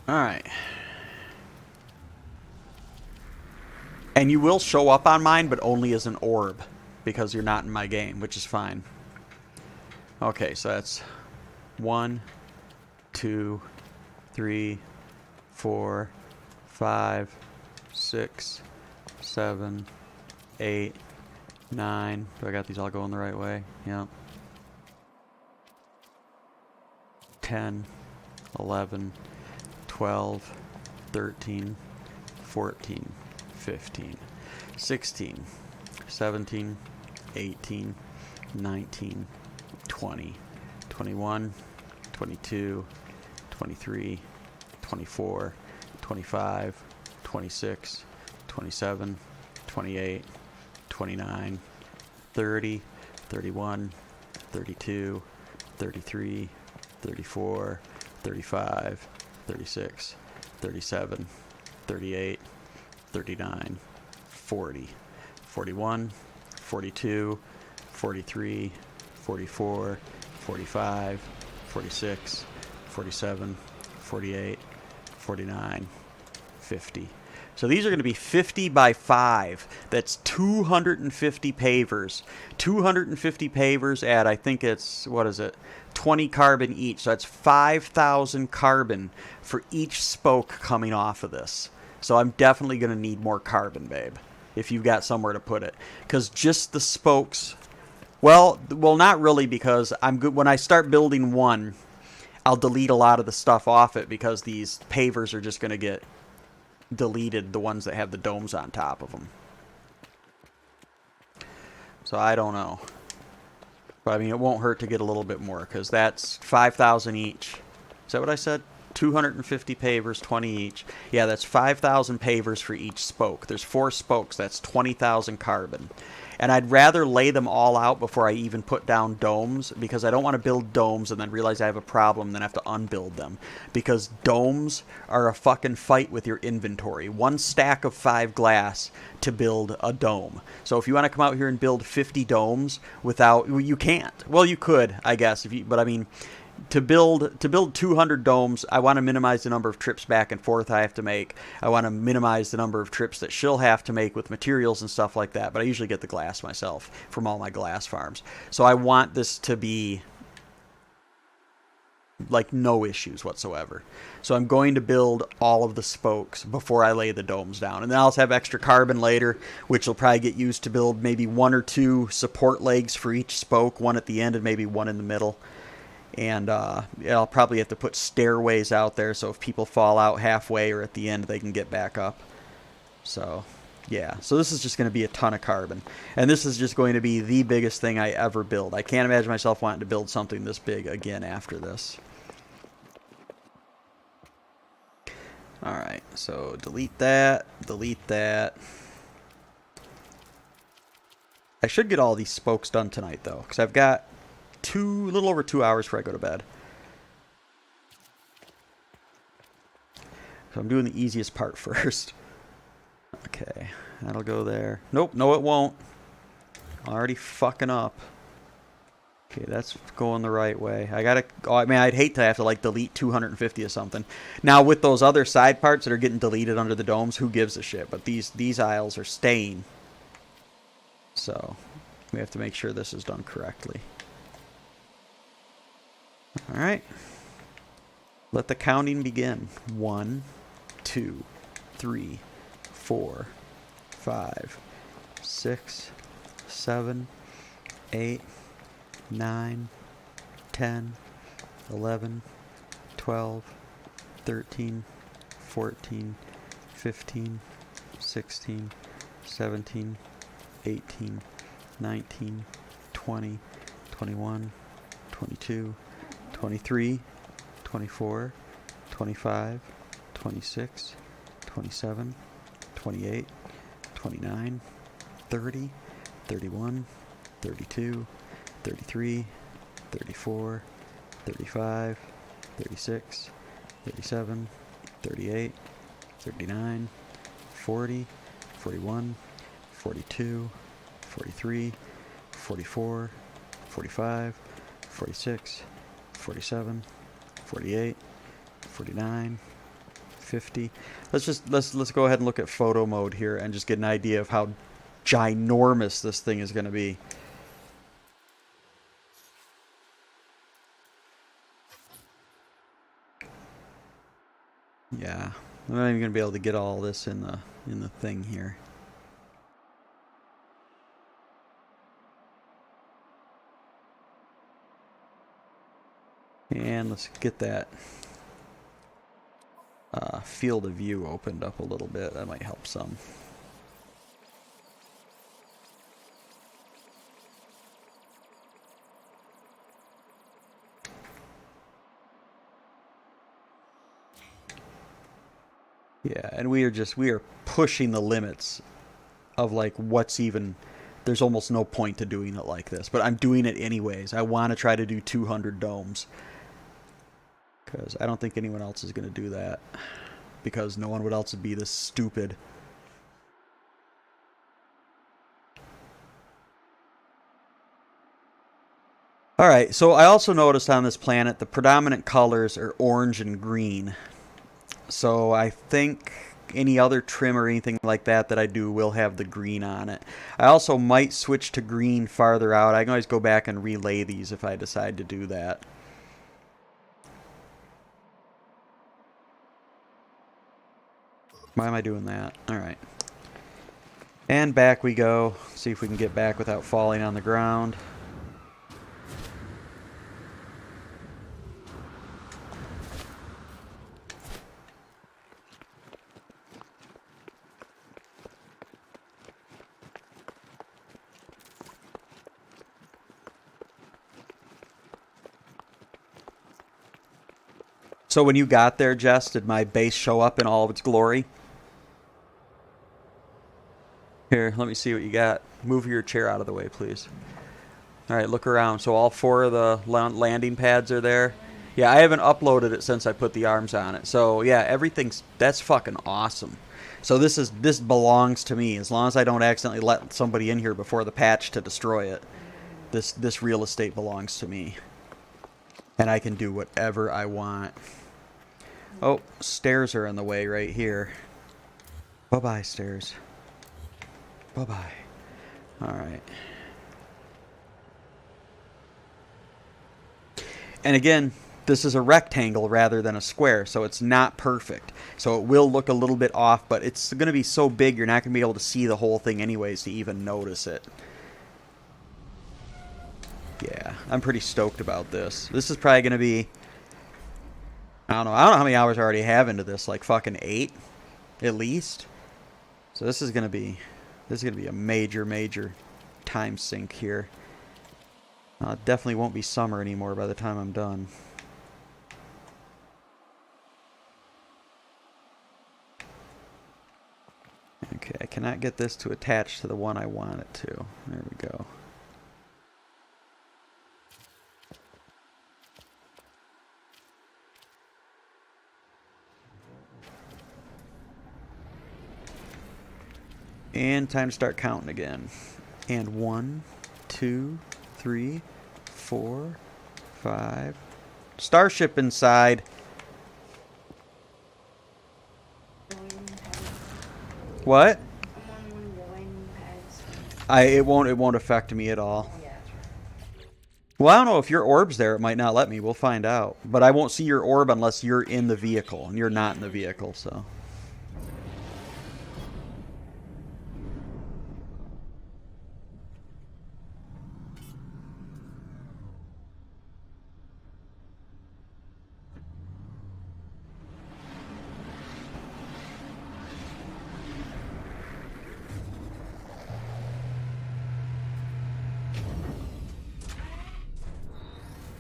Alright. And you will show up on mine, but only as an orb, because you're not in my game, which is fine. Okay, so that's 1, 2, 3, 4, 5, 6, 7, 8, 9. Do I got these all going the right way? Yep. 10, 11, 12, 13, 14, 15, 16, 17, 18, 19, 20, 21, 22, 23, 24, 25, 26, 27, 28, 29, 30, 31, 32, 33, 34, 35, 36, 37, 38, 39, 40, 41, 42, 43, 44, 45, 46, 47, 48, 49, 50. So these are going to be 50 by 5. That's 250 pavers. 250 pavers at, I think it's, what is it, 20 carbon each. So that's 5,000 carbon for each spoke coming off of this. So I'm definitely going to need more carbon, babe, if you've got somewhere to put it. Because just the spokes, well, not really, because I'm good. When I start building one, I'll delete a lot of the stuff off it, because these pavers are just going to get deleted, the ones that have the domes on top of them. So I don't know. But I mean, it won't hurt to get a little bit more, because that's 5,000 each. Is that what I said? 250 pavers, 20 each. Yeah, that's 5,000 pavers for each spoke. There's 4 spokes. That's 20,000 carbon. And I'd rather lay them all out before I even put down domes, because I don't want to build domes and then realize I have a problem and then have to unbuild them. Because domes are a fucking fight with your inventory. 1 stack of 5 glass to build a dome. So if you want to come out here and build 50 domes without... You can't. Well, you could, I guess. But I mean... To build 200 domes, I want to minimize the number of trips back and forth I have to make. I want to minimize the number of trips that she'll have to make with materials and stuff like that. But I usually get the glass myself from all my glass farms. So I want this to be like no issues whatsoever. So I'm going to build all of the spokes before I lay the domes down. And then I'll also have extra carbon later, which will probably get used to build maybe 1 or 2 support legs for each spoke. 1 at the end and maybe 1 in the middle. And I'll probably have to put stairways out there, so if people fall out halfway or at the end, they can get back up. So, yeah. So this is just going to be a ton of carbon. And this is just going to be the biggest thing I ever build. I can't imagine myself wanting to build something this big again after this. Alright, so delete that, delete that. I should get all these spokes done tonight, though, because I've got a little over 2 hours before I go to bed. So I'm doing the easiest part first. Okay, that'll go there. Nope, no it won't. Already fucking up. Okay, that's going the right way. I gotta, oh, I mean, I'd hate to have to like delete 250 or something. Now with those other side parts that are getting deleted under the domes, who gives a shit? But these aisles are staying. So we have to make sure this is done correctly. All right. Let the counting begin. 1, 2, 3, 4, 5, 6, 7, 8, 9, 10, 11, 12, 13, 14, 15, 16, 17, 18, 19, 20, 21, 22, 23, 24, 25, 26, 27, 28, 29, 30, 31, 32, 33, 34, 35, 36, 37, 38, 39, 40, 41, 42, 43, 44, 45, 46, 47, 48, 49, 50. Let's go ahead and look at photo mode here and just get an idea of how ginormous this thing is going to be. Yeah, I'm not even going to be able to get all this in the thing here. And let's get that field of view opened up a little bit. That might help some. Yeah, and we are pushing the limits of like what's even, there's almost no point to doing it like this, but I'm doing it anyways. I want to try to do 200 domes because I don't think anyone else is going to do that, because no one else would be this stupid. Alright, so I also noticed on this planet the predominant colors are orange and green. So I think any other trim or anything like that I do will have the green on it. I also might switch to green farther out. I can always go back and relay these if I decide to do that. Why am I doing that? Alright. And back we go. See if we can get back without falling on the ground. So when you got there, Jess, did my base show up in all of its glory? Here, let me see what you got. Move your chair out of the way, please. All right, look around. So all 4 of the landing pads are there. Yeah, I haven't uploaded it since I put the arms on it. So yeah, that's fucking awesome. So this belongs to me. As long as I don't accidentally let somebody in here before the patch to destroy it, this real estate belongs to me, and I can do whatever I want. Oh, stairs are in the way right here. Bye-bye, stairs. Bye-bye. Alright. And again, this is a rectangle rather than a square, so it's not perfect. So it will look a little bit off, but it's going to be so big you're not going to be able to see the whole thing anyways to even notice it. Yeah, I'm pretty stoked about this. This is probably going to be, I don't know how many hours I already have into this, like fucking 8 at least. So this is going to be a major time sink here. Definitely won't be summer anymore by the time I'm done. Okay, I cannot get this to attach to the one I want it to. There we go. And time to start counting again. And 1, 2, 3, 4, 5. Starship inside. What? I'm on one of the landing pads. It won't affect me at all. Yeah, that's right. Well, I don't know if your orb's there. It might not let me. We'll find out. But I won't see your orb unless you're in the vehicle, and you're not in the vehicle, so.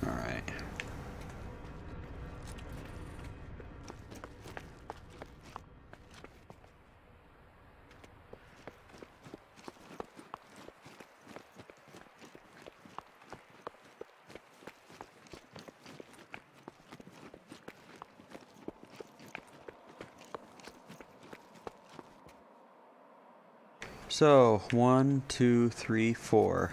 All right. So 1, 2, 3, 4.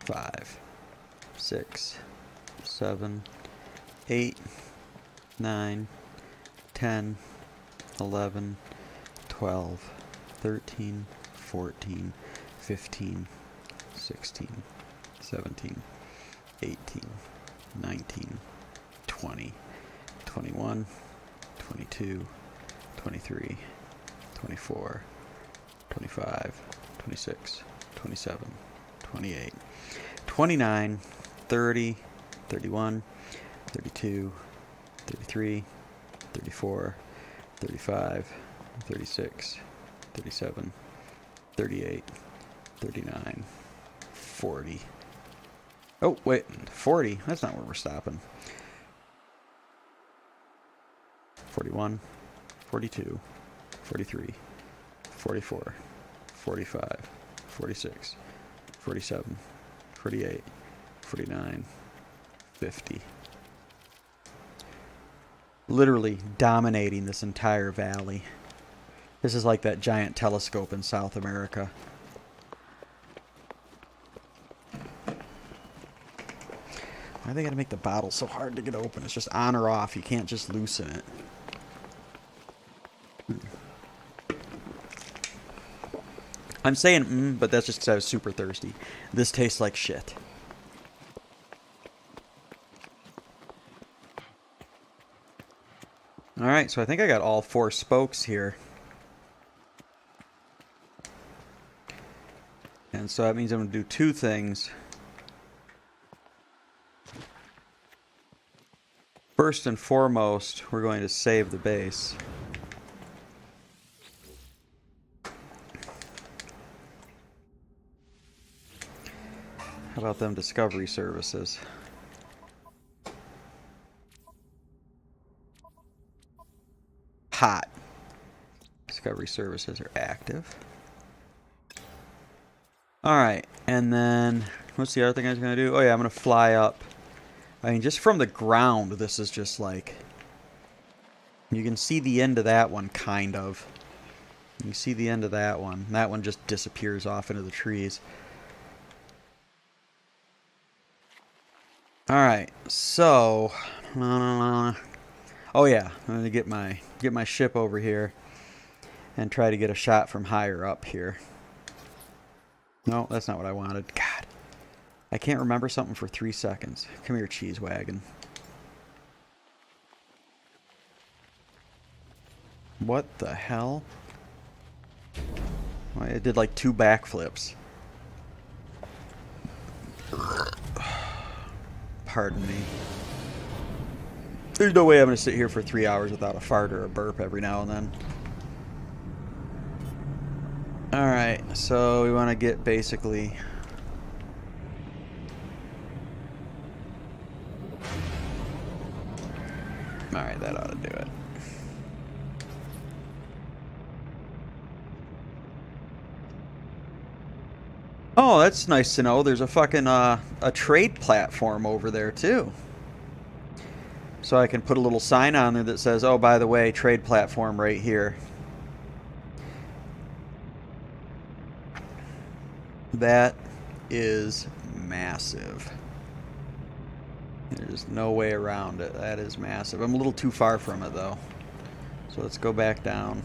5, 6, 7, 8, 9, 10, 11, 12, 13, 14, 15, 16, 17, 18, 19, 20, 21, 22, 23, 24, 25, 26, 27, 28, 29, 30, 31, 32, 33, 34, 35, 36, 37, 38, 39, 40. Oh, wait, 40. That's not where we're stopping. 41, 42, 43, 44, 45, 46, 47, 48, 49, 50. Literally dominating this entire valley. This is like that giant telescope in South America. Why they gotta make the bottle so hard to get open? It's just on or off. You can't just loosen it. I'm saying but that's just because I was super thirsty. This tastes like shit. Alright, so I think I got all 4 spokes here. And so that means I'm going to do 2 things. First and foremost, we're going to save the base. How about them discovery services? Hot. Discovery services are active. Alright, and then what's the other thing I was going to do? Oh yeah, I'm going to fly up. I mean, just from the ground, this is just like... You can see the end of that one, kind of. You see the end of that one. That one just disappears off into the trees. Alright, so... oh yeah, I'm going to get my ship over here and try to get a shot from higher up here. No, that's not what I wanted. God. I can't remember something for 3 seconds. Come here, cheese wagon. What the hell? Well, it did like 2 backflips. Pardon me. There's no way I'm going to sit here for 3 hours without a fart or a burp every now and then. Alright, so we want to get basically... Alright, that ought to do it. Oh, that's nice to know. There's a fucking, a trade platform over there, too. So I can put a little sign on there that says, oh, by the way, trade platform right here. That is massive. There's no way around it. That is massive. I'm a little too far from it, though. So let's go back down.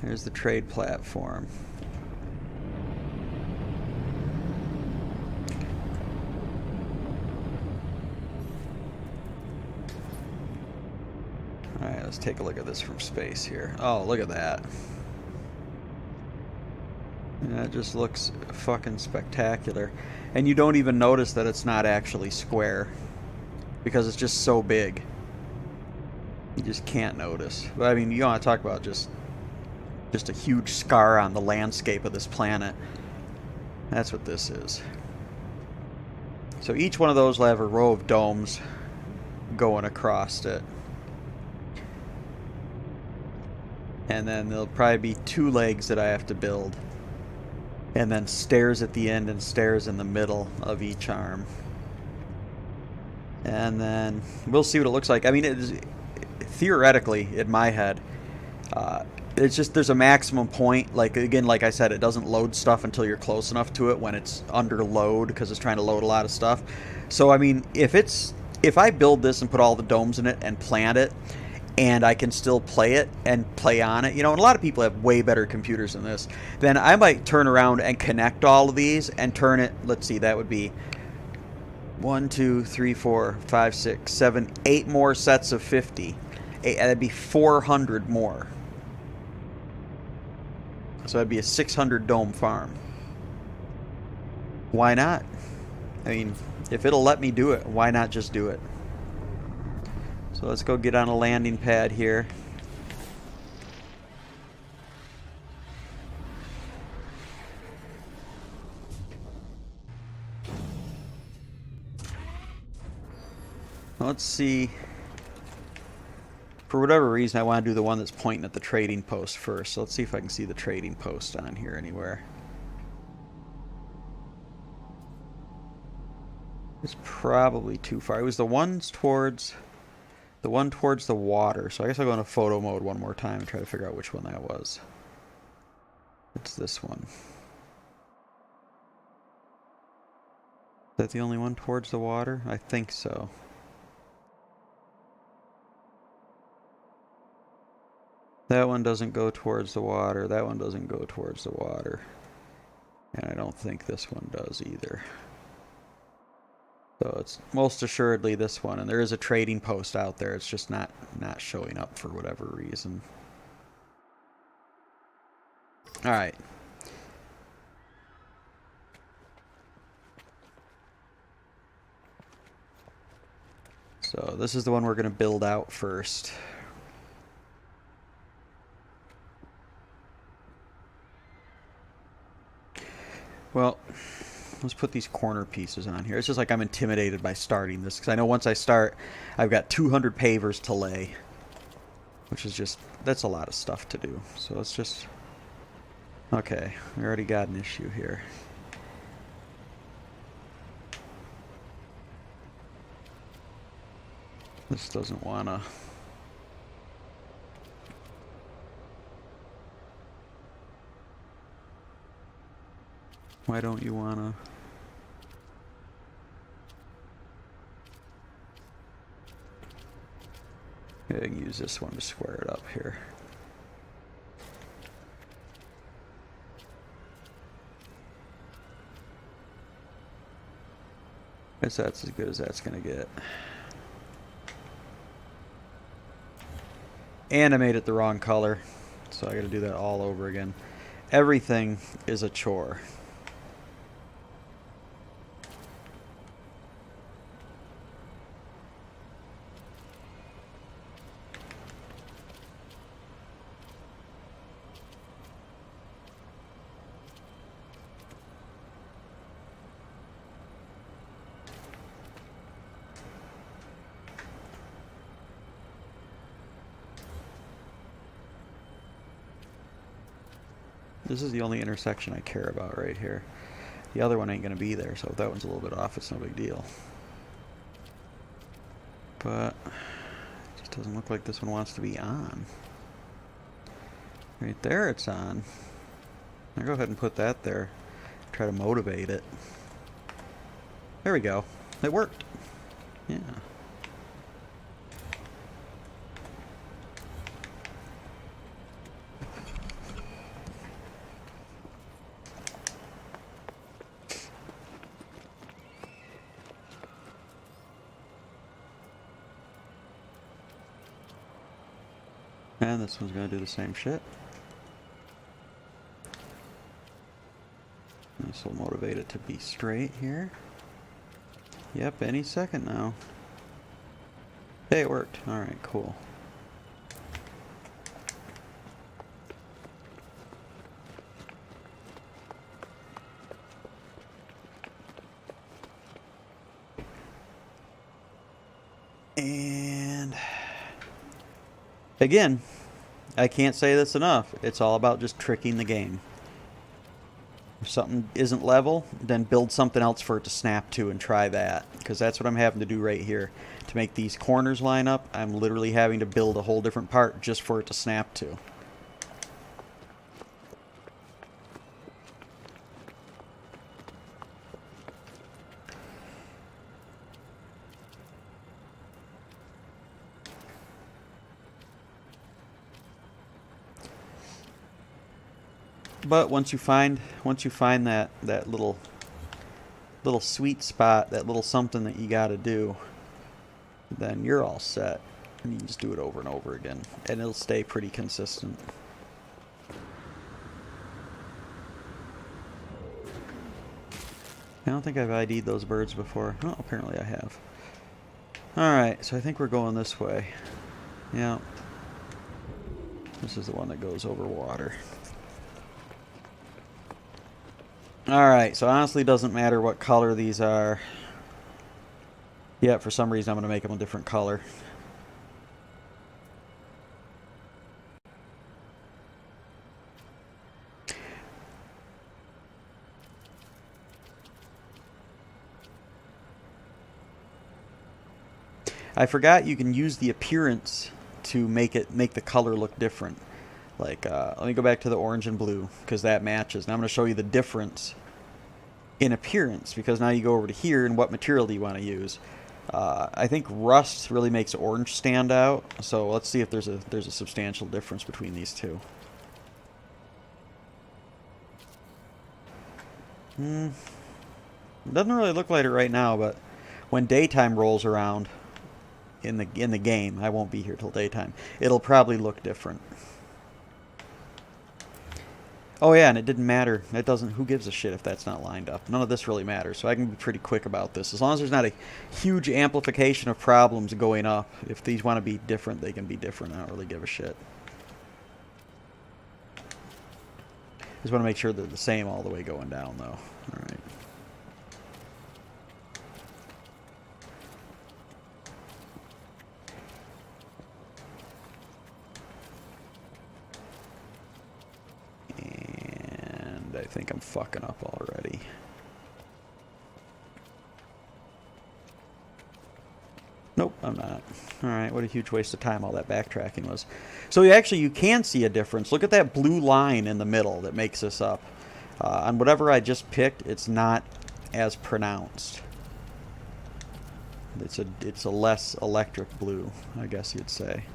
There's the trade platform. Alright, let's take a look at this from space here. Oh, look at that. That just looks fucking spectacular. And you don't even notice that it's not actually square, because it's just so big. You just can't notice. But I mean, you want to talk about just a huge scar on the landscape of this planet. That's what this is. So each one of those will have a row of domes going across it. And then there'll probably be 2 legs that I have to build. And then stairs at the end and stairs in the middle of each arm. And then we'll see what it looks like. I mean, it is, theoretically, in my head, it's just there's a maximum point. Like, again, like I said, it doesn't load stuff until you're close enough to it when it's under load, because it's trying to load a lot of stuff. So, I mean, if I build this and put all the domes in it and plant it, and I can still play it and play on it, you know, and a lot of people have way better computers than this, then I might turn around and connect all of these and turn it, let's see, that would be 1, 2, 3, 4, 5, 6, 7, 8 more sets of 50. That'd be 400 more. So that'd be a 600 dome farm. Why not? I mean, if it'll let me do it, why not just do it? So let's go get on a landing pad here. Let's see. For whatever reason, I want to do the one that's pointing at the trading post first. So let's see if I can see the trading post on here anywhere. It's probably too far. It was the one towards the water. So I guess I'll go into photo mode one more time and try to figure out which one that was. It's this one. Is that the only one towards the water? I think so. That one doesn't go towards the water. That one doesn't go towards the water. And I don't think this one does either. So it's most assuredly this one. And there is a trading post out there. It's just not showing up for whatever reason. Alright. So this is the one we're going to build out first. Well, let's put these corner pieces on here. It's just like I'm intimidated by starting this, because I know once I start, I've got 200 pavers to lay, which is just, that's a lot of stuff to do. So let's just, okay, we already got an issue here. This doesn't wanna. Why don't you wanna? I can use this one to square it up here. Guess that's as good as that's gonna get. And I made it the wrong color, so I gotta do that all over again. Everything is a chore. This is the only intersection I care about right here. The other one ain't going to be there, so if that one's a little bit off, it's no big deal. But it just doesn't look like this one wants to be on. Right there it's on. I'll go ahead and put that there. Try to motivate it. There we go. It worked. Yeah. And this one's going to do the same shit. This will motivate it to be straight here. Yep, any second now. Hey, it worked. Alright, cool. And again, I can't say this enough. It's all about just tricking the game. If something isn't level, then build something else for it to snap to and try that. Because that's what I'm having to do right here. To make these corners line up, I'm literally having to build a whole different part just for it to snap to. But once you find that little sweet spot, that little something that you got to do, then you're all set. And you can just do it over and over again, and it'll stay pretty consistent. I don't think I've ID'd those birds before. Oh, apparently I have. Alright, so I think we're going this way. Yeah. This is the one that goes over water. Alright, so honestly it doesn't matter what color these are. Yeah, for some reason I'm going to make them a different color. I forgot you can use the appearance to make the color look different. Like, let me go back to the orange and blue, because that matches. Now I'm going to show you the difference in appearance, because now you go over to here, and what material do you want to use? I think rust really makes orange stand out, so let's see if there's a substantial difference between these two. It doesn't really look like it right now, but when daytime rolls around in the game, I won't be here till daytime, it'll probably look different. Oh yeah, and it didn't matter. It doesn't. Who gives a shit if that's not lined up? None of this really matters, so I can be pretty quick about this. As long as there's not a huge amplification of problems going up. If these want to be different, they can be different. I don't really give a shit. Just want to make sure they're the same all the way going down, though. All right. I think I'm fucking up already. Nope, I'm not. Alright, what a huge waste of time all that backtracking was. So you can see a difference. Look at that blue line in the middle that makes this up. On whatever I just picked, it's not as pronounced. It's a less electric blue, I guess you'd say.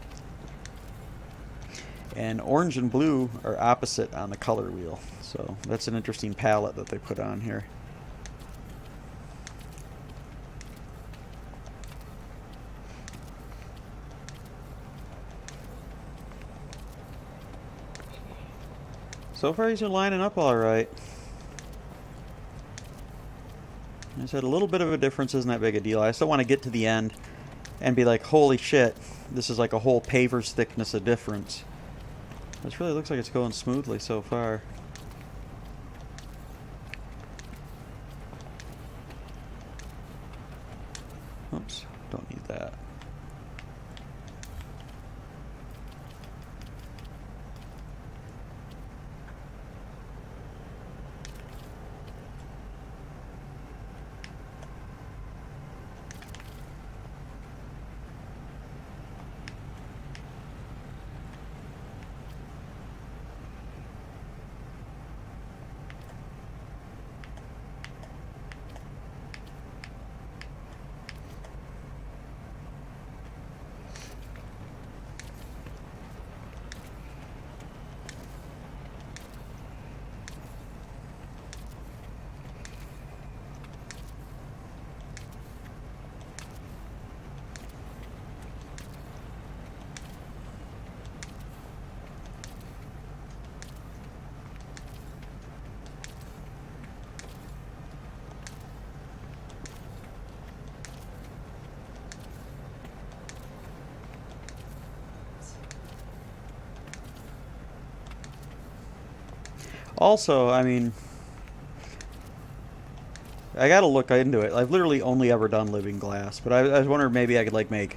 And orange and blue are opposite on the color wheel. So that's an interesting palette that they put on here. So far these are lining up all right. I said a little bit of a difference isn't that big a deal. I still want to get to the end and be like, holy shit, this is like a whole paver's thickness of difference. This really looks like it's going smoothly so far. Oops, don't need that. Also, I mean, I gotta look into it. I've literally only ever done living glass, but I was wondering maybe I could like make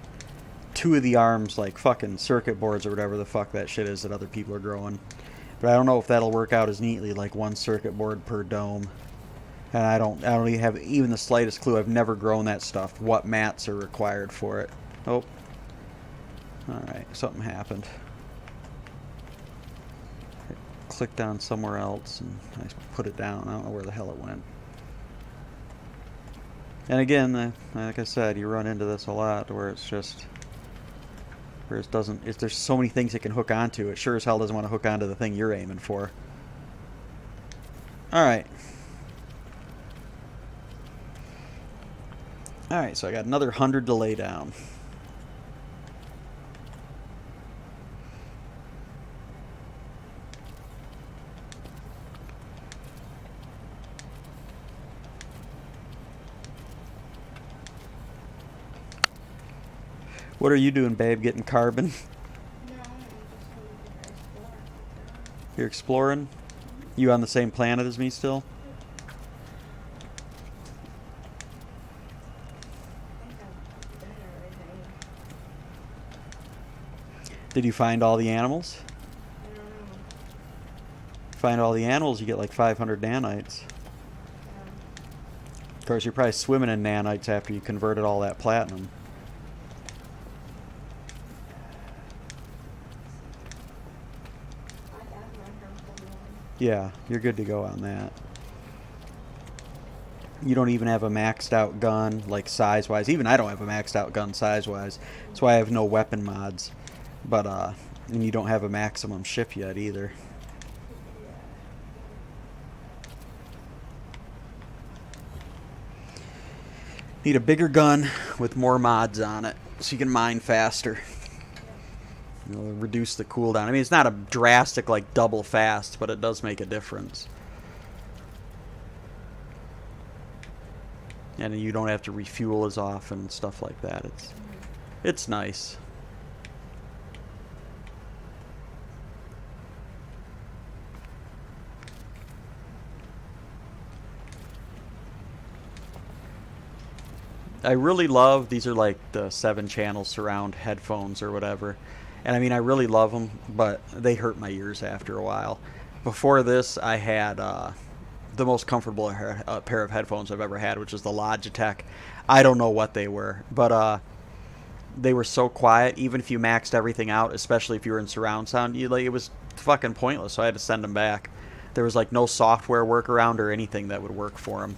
2 of the arms like fucking circuit boards or whatever the fuck that shit is that other people are growing. But I don't know if that'll work out as neatly, like 1 circuit board per dome. And I don't even have even the slightest clue. I've never grown that stuff. What mats are required for it? Oh. Alright, something happened. I clicked on somewhere else and I put it down. I don't know where the hell it went. And again, like I said, you run into this a lot where it's just... where it doesn't... if there's so many things it can hook onto, it sure as hell doesn't want to hook onto the thing you're aiming for. Alright. Alright, so I got another 100 to lay down. What are you doing, babe? Getting carbon? No, I'm just going to explore. You're exploring? You on the same planet as me still? I think I've done everything. Did you find all the animals? I don't know. Find all the animals, you get like 500 nanites. Of course, you're probably swimming in nanites after you converted all that platinum. I have my harmful one. Yeah, you're good to go on that. You don't even have a maxed out gun, like size-wise. Even I don't have a maxed out gun size-wise. That's why I have no weapon mods. But, and you don't have a maximum ship yet either. Need a bigger gun with more mods on it so you can mine faster. It'll reduce the cooldown. I mean, it's not a drastic, like, double fast, but it does make a difference. And you don't have to refuel as often and stuff like that. It's nice. I really love, these are like the 7-channel surround headphones or whatever. And I mean, I really love them, but they hurt my ears after a while. Before this, I had the most comfortable pair of headphones I've ever had, which is the Logitech. I don't know what they were, but they were so quiet. Even if you maxed everything out, especially if you were in surround sound, it was fucking pointless, so I had to send them back. There was like no software workaround or anything that would work for them.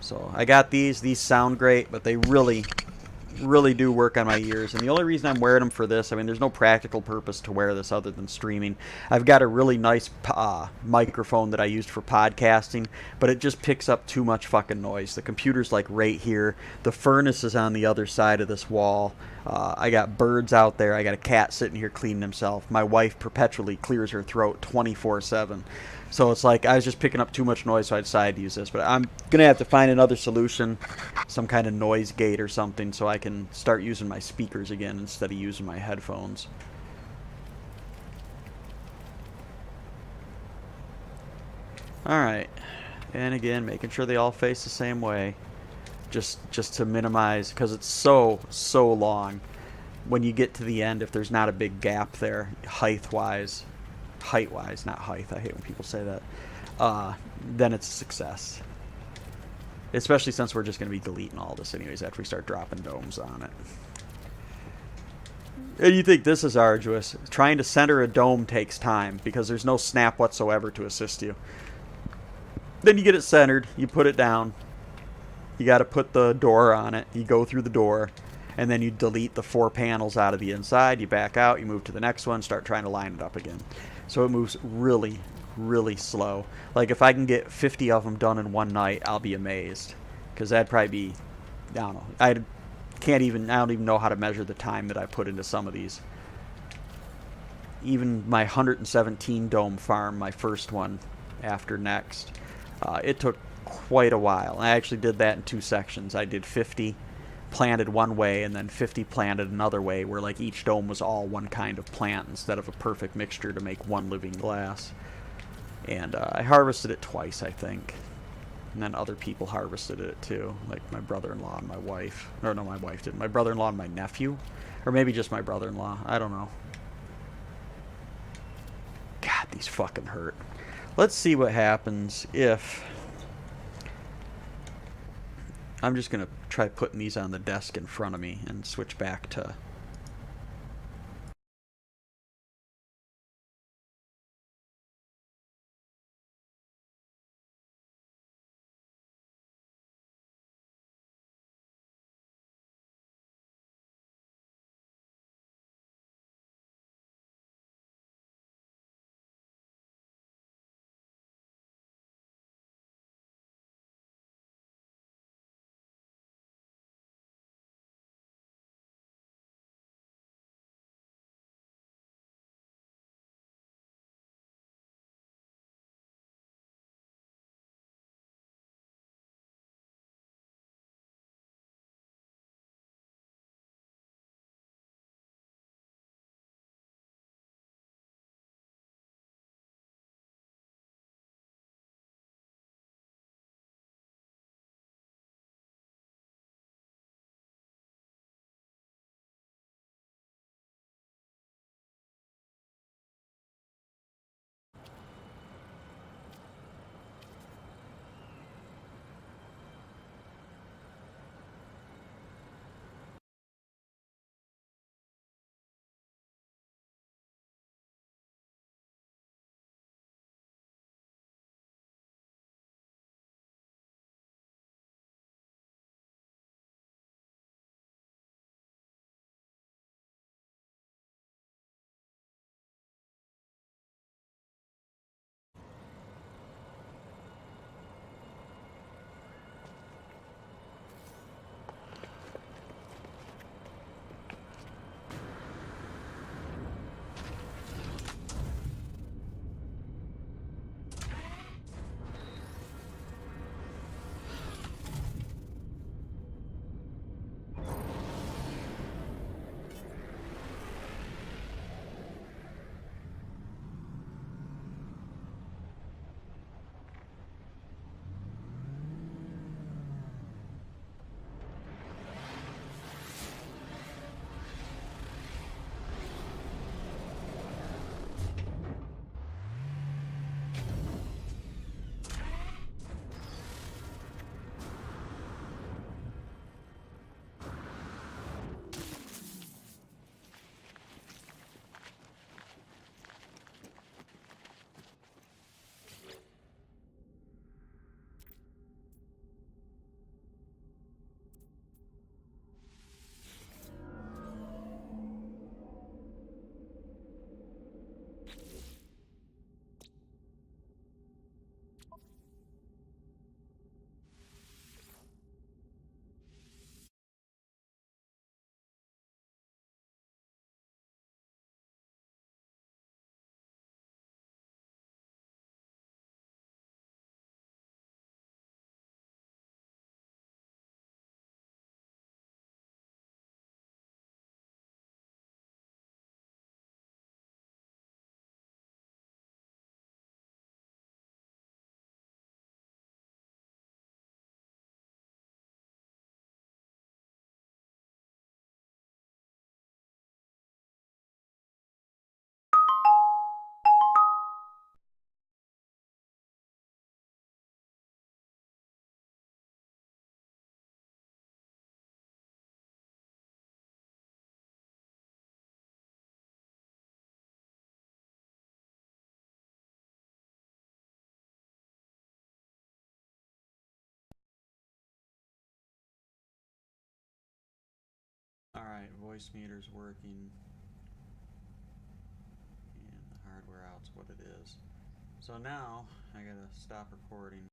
So I got these. These sound great, but they really do work on my ears. And the only reason I'm wearing them for this, I mean, there's no practical purpose to wear this other than streaming. I've got a really nice microphone that I used for podcasting, but it just picks up too much fucking noise. The computer's like right here. The furnace is on the other side of this wall. I got birds out there. I got a cat sitting here cleaning himself. My wife perpetually clears her throat 24/7. So it's like I was just picking up too much noise, so I decided to use this. But I'm going to have to find another solution, some kind of noise gate or something, so I can start using my speakers again instead of using my headphones. Alright. And again, making sure they all face the same way. Just to minimize, because it's so long. When you get to the end, if there's not a big gap there, height-wise, not height, I hate when people say that, then it's a success. Especially since we're just going to be deleting all this anyways after we start dropping domes on it. And you think this is arduous. Trying to center a dome takes time because there's no snap whatsoever to assist you. Then you get it centered, you put it down, you got to put the door on it, you go through the door, and then you delete the 4 panels out of the inside, you back out, you move to the next one, start trying to line it up again. So it moves really slow. Like if I can get 50 of them done in one night, I'll be amazed. Because that'd probably be, I don't know, I don't even know how to measure the time that I put into some of these. Even my 117 dome farm, my first one after next, it took quite a while. I actually did that in 2 sections. I did 50 planted one way and then 50 planted another way, where like each dome was all one kind of plant instead of a perfect mixture to make one living glass. And I harvested it twice, I think. And then other people harvested it too, like my brother-in-law and my wife. Or no, my wife didn't. My brother-in-law and my nephew. Or maybe just my brother-in-law. I don't know. God, these fucking hurt. Let's see what happens if... I'm just going to try putting these on the desk in front of me and switch back to... Alright, voice meter's working. And the hardware out's what it is. So now, I gotta stop recording.